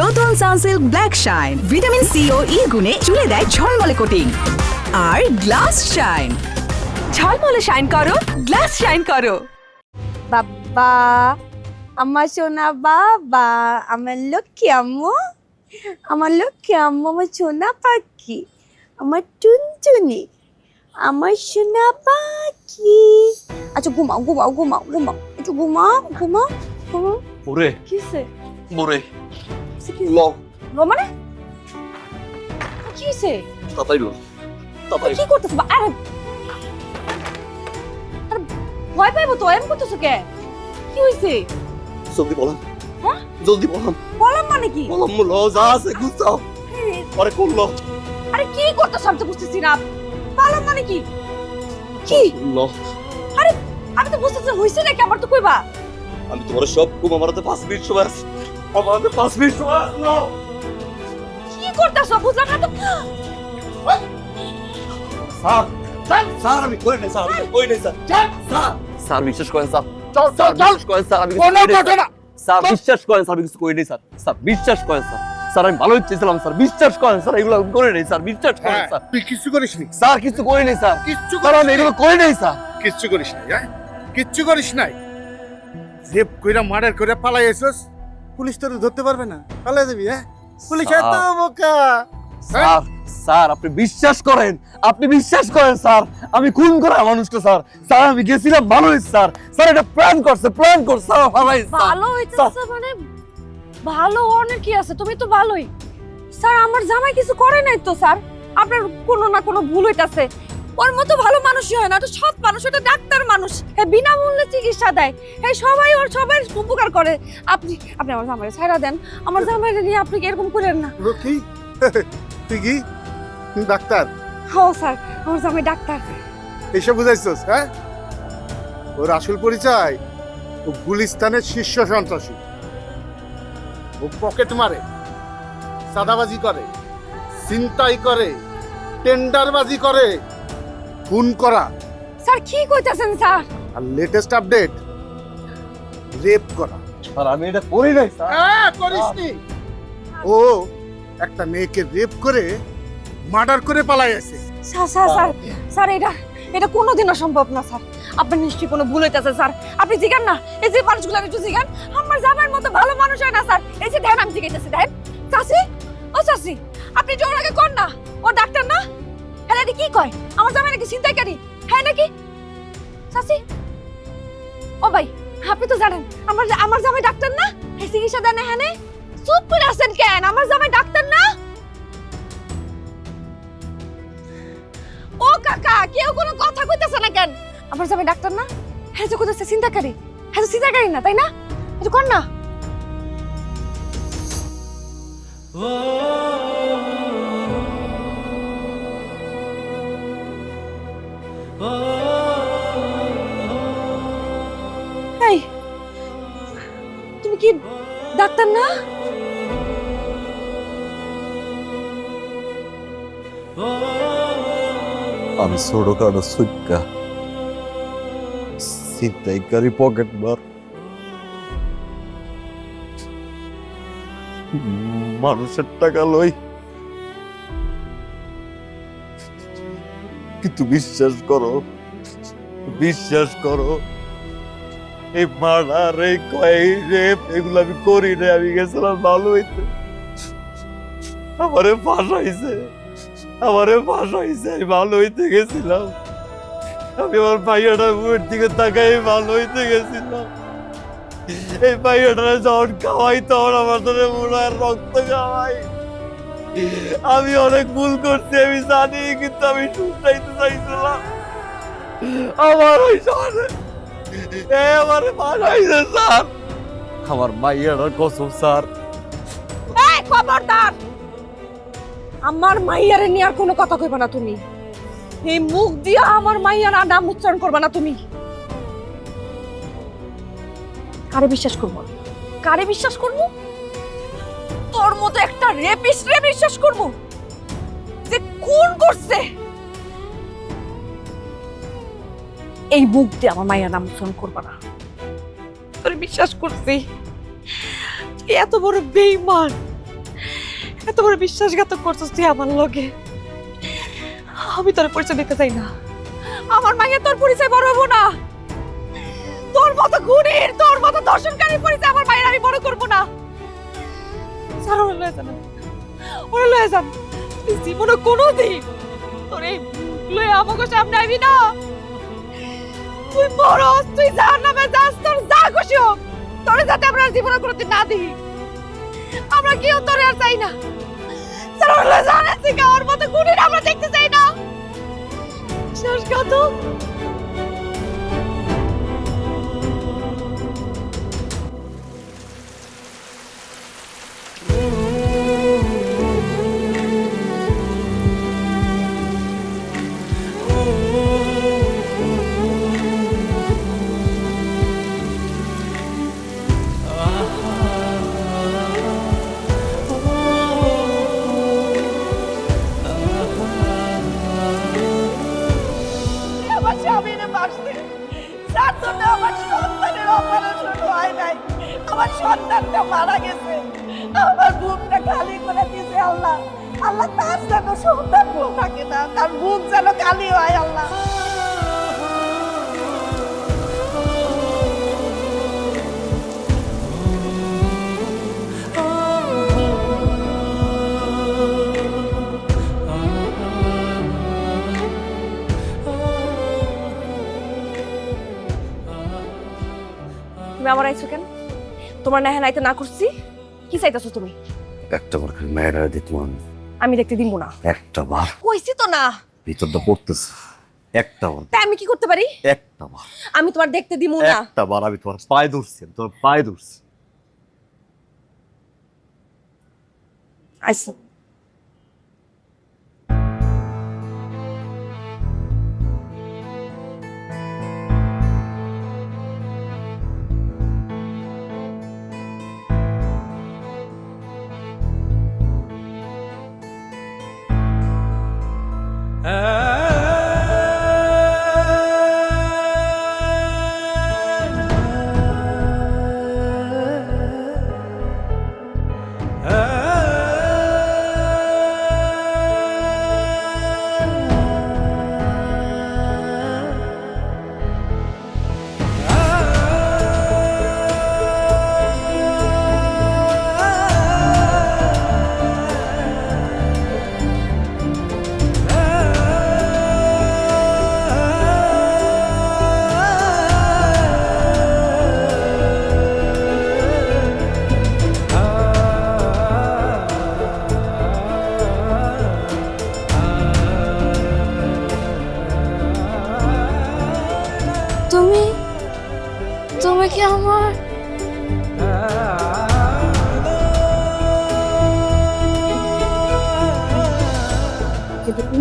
নতুন Sunsilk black shine vitamin C ও ই গুণে চুলে দেয় ঝলমলে কোটিং। আর গ্লাস শাইন, ঝলমলে শাইন করো, গ্লাস শাইন করো। বাবা, আমার সোনা বাবা, আমার লক্ষ্মী আম্মু, আমার লক্ষ্মী আম্মু, আমার সোনা পাখি, আমার টুনটুনি, আমার সোনা পাখি। আচ্ছা ঘুমাও ঘুমাও ঘুমাও ঘুমাও, একটু ঘুমাও ঘুমাও ঘুমাও। ওরে কিসে ওরে ল লো মানে কিসে? তাড়াতাড়ি ল তাড়াতাড়ি। কি করতেছ? আরে আরে ভয় পাইবো তো, এমন করতেছো কে? কি হইছে? জলদি বলাম। হ্যাঁ জলদি বলাম। বললাম মানে কি? বলাম ল যা আছে গুছাও। আরে কোন ল? আরে কি করতেছ আমি তো বুঝতেছি না। বললাম মানে কি? কি ল? আরে আমি তো বুঝতেছি হইছে নাকি, আমার তো কইবা। আমি তোমার সব কুম আমার হাতে 5 মিনিট সময় আছে। আমার হাতে 5 মিনিট সময় আছে। ল কি করতেছ বুঝলাম না তো। স্যার স্যার আমি কই নাই স্যার, আমি কই নাই স্যার। স্যার স্যার বিশ্বাস করেন স্যার। চল চল বিশ্বাস করেন স্যার, আমি কোনো কথা না। স্যার বিশ্বাস করেন স্যার, আমি কিছু কই নাই স্যার। স্যার বিশ্বাস করেন স্যার। স্যার আমি ভালো চেয়েছিলাম স্যার, বিশ্বাস করেন স্যার। এগুলো আমি করে নাই স্যার, বিশ্বাস করেন স্যার। তুই কিচ্ছু করিসনি? স্যার কিছু করি নাই স্যার। কিচ্ছু স্যার আমি এগুলো করি নাই স্যার। কিচ্ছু করিস নাই, হ্যাঁ কিচ্ছু করিস নাই। জেব কইরা মার্ডার করে পালাই এসেছিস, পুলিশ তোর ধরতে পারবে না, পালাই যাবি। হ্যাঁ পুলিশ এত বোকা। স্যার স্যার আপনি বিশ্বাস করেন, আপনি বিশ্বাস করেন স্যার। আমি খুন করা মানুষটা স্যার। স্যার আমি গেছিলাম ভালো হয়েছে স্যার। স্যার এটা প্ল্যান করছে স্যার। ভালোই ভালো হইতাছে মানে ভালো অনেক কি আছে, তুমি তো ভালোই। স্যার আমার জামাই কিছু করে নাই তো স্যার, আপনার কোনো না কোনো ভুল হইতাছে। ওর মতো ভালো মানুষই হয় না, তো সৎ মানুষ, এটা ডাক্তার মানুষ, হে বিনামূল্যে চিকিৎসা দেয়, হে সবাই ওর সবাই উপকার করে। আপনি আপনি আমার জামাইরে ছাইড়া দেন, আমার জামাইরে নিয়ে আপনি কি এরকম করেন না। কি তুই কি ডাক্তার? হ্যাঁ স্যার আমার জামাই ডাক্তার। এসব বুঝাইছস? হ্যাঁ ওর আসল পরিচয় ও গুলিস্তানের শীর্ষ সন্ত্রাসী। ও পকেট মারে, চাঁদাবাজি করে, ছিনতাই করে, টেন্ডারবাজি করে, খুন করা, স্যার কি কইতাছেন স্যার? আর লেটেস্ট আপডেট রেপ করা। আর আমি এটা করি নাই স্যার। হ্যাঁ, করিসনি। ও একটা মেয়েকে রেপ করে মার্ডার করে পালাই আছে। স্যার স্যার স্যার স্যার এটা কোনোদিনও সম্ভব না স্যার। আপনার নিশ্চয়ই কোনো ভুল হইতাছে স্যার। আপনি জিগান না, এই যে মানুষগুলো একটু জিগান। আমার জামাইয়ের মতো ভালো মানুষ হয় না স্যার। এই যে দেখেন আমি জিগাইতেছি, দেখেন। চাচি, ও চাচি, আপনি জোর আগে কর না। ও ডাক্তার না? হ্যাঁ কি কয়? আমার জামাই নাকি ছিনতাইকারী? হ্যাঁ নাকি? চাচি, ও ভাই, আপনি তো জানেন আমার জামাই ডাক্তার না? এই চিকিৎসা দেন না? হ্যাঁ, চুপ করে আছেন কেন? আমার জামাই ডাক্তার না? ও কাকা, কেউ কোনো কথা কইতেছে না কেন? আমার জামাই ডাক্তার না? হ্যাঁ যে কইতেছে চিন্তাকারী। হ্যাঁ তো চিন্তাকারী না, তাই না? এটা কর না। এই, তুমি কি ডাক্তার না? আমি ছোটখাটো সুক্কা ছিনতাইকারী পকেট মার মানুষের টাকা লই, কিন্তু বিশ্বাস করো এই মার্ডার, এই রেপ এগুলো আমি করি না। আমি গেছিলাম ভালো হইতে, আমারে ফাঁসাইছে, আমি ভালো হইতে গেছিলাম। আমি আমার ভাইয়াটার মুখের দিকে তাকাই ভালো হইতে গেছিলাম। এই ভাইয়াটা যখন খাওয়াই তখন আমার ধরে মুড়ার রক্ত খাওয়াই। আমি অনেক ভুল করছি, আমি জানি, কিন্তু আমি শুনতে চাইছিলাম। আমার ওই শহরে আমারে বানাইছে স্যার, আমার মাইয়াটার কসম স্যার। এই খবরদার, আমার মাইয়ারে নিয়ে আর কোনো কথা কইবা না তুমি। এই মুখ দিয়া আমার মাইয়ার নাম উচ্চারণ করবা না তুমি। কারে বিশ্বাস করবো? কারে বিশ্বাস করবো? তোর মতো একটা রেপিস্টরে বিশ্বাস করবো যে খুন করছে? এই মুখ দিয়ে আমার মাইয়ার নাম উচ্চারণ করবা না। তোরে বিশ্বাস করছি, তুই এত বড় বেঈমান, এত বড় বিশ্বাসঘাতক করছিস তুই আমার লগে। আমি তোর পরিচয় দিতে চাই না। আমার মাইয়া তোর পরিচয় বড় হবো না। তোর মতো খুনির, তোর মতো ধর্ষণকারীর পরিচয় আমার মায়ের আমি বড় করবো না। স্যার ওরা লয়ে যান, ওরা লয়ে যান। তুই জীবনে কোনোদিন তোর এই লয়ে আমাকে সামনে আইবি না। তুই মরস, তুই জাহান্নামে যাস, তোর যা খুশি হোক। তোরে যাতে আমরা জীবনে কোনোদিন না দেখি, আমরা কেউ তোরে আর চাই না। স্যার ওরা লয়ে যান, আজকে ওর মতো খুনির আমরা দেখতে চাই না। বিশ্বাসঘাতক। আমার স্বামীরে বাঁচতে সাত জন্য আমার সন্তানের অপারেশন হয় নাই। আমার সন্তানটা মারা গেছে, আমার বুকটা খালি করে দিয়েছে আল্লাহ। আল্লাহ তার যেন সন্তান বউ থাকে না, তার বুক যেন খালি হয় আল্লাহ। তুমি আমার আইছো কেন? তোমার না নাইতে না করছি, কি চাইতেছো তুমি? একটা বার খালি মেয়েরা দেখবো আমি দেখতে দিব না। একটা বার কইছি তো না, ভিতরটা পড়তেছে। একটা বার, তাই আমি কি করতে পারি? একটা বার, আমি তোমার দেখতে দিব না। একটা বার আমি তোমার পায়ে ধরছি, তোমার পায়ে ধরছি। আইসো।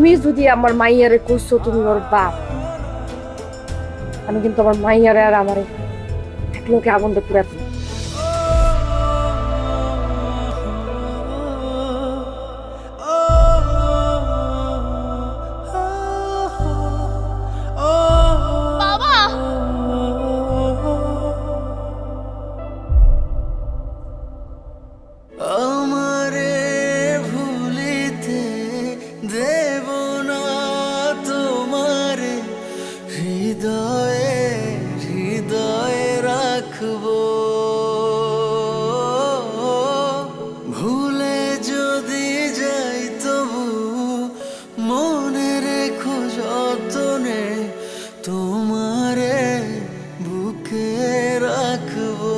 তুমি যদি আমার মাইয়ারে কইছো তুমি ওর বাপ, আমি কিন্তু আমার মাইয়ারে আর আমারে এক লোকে আগুন দিয়ে পুড়ে ফেলবো। বাবা আমারে ভুলিতে দেব না তোমারে, হৃদয়ে হৃদয়ে রাখবো। ভুলে যদি যাই তবু মনে রেখো যতনে, তোমারে বুকে রাখবো।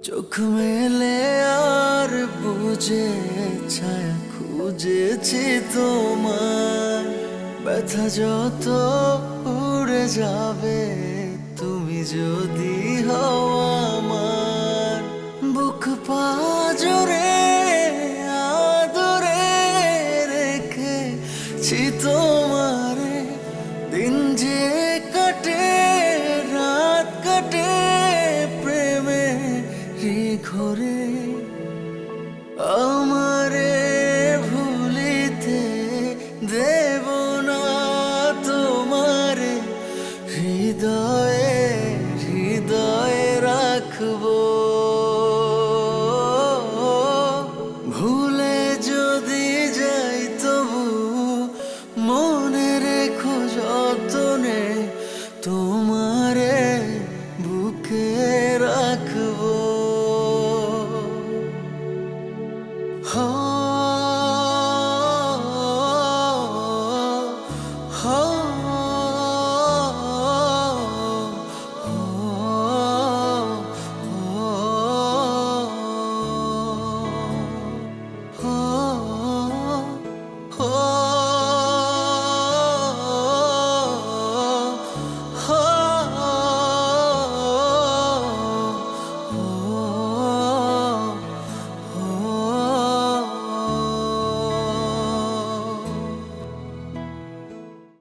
চোখ মেলে আর বুঝে ছায়া খুঁজেছি তোমার, ব্যথা যত উড়ে যাবে তুমি যদি হও আমার। বুক পাজরে আদরে রেখেছি তোমারে, দিন যে কাটে রাত কাটে প্রেমে ঘরে। আমারে ভুলিতে দেব না তোমারে, হৃদয়ে হৃদয়ে রাখবো। ভুলে যদি যাই তবু মনে রেখো যতনে, তোমারে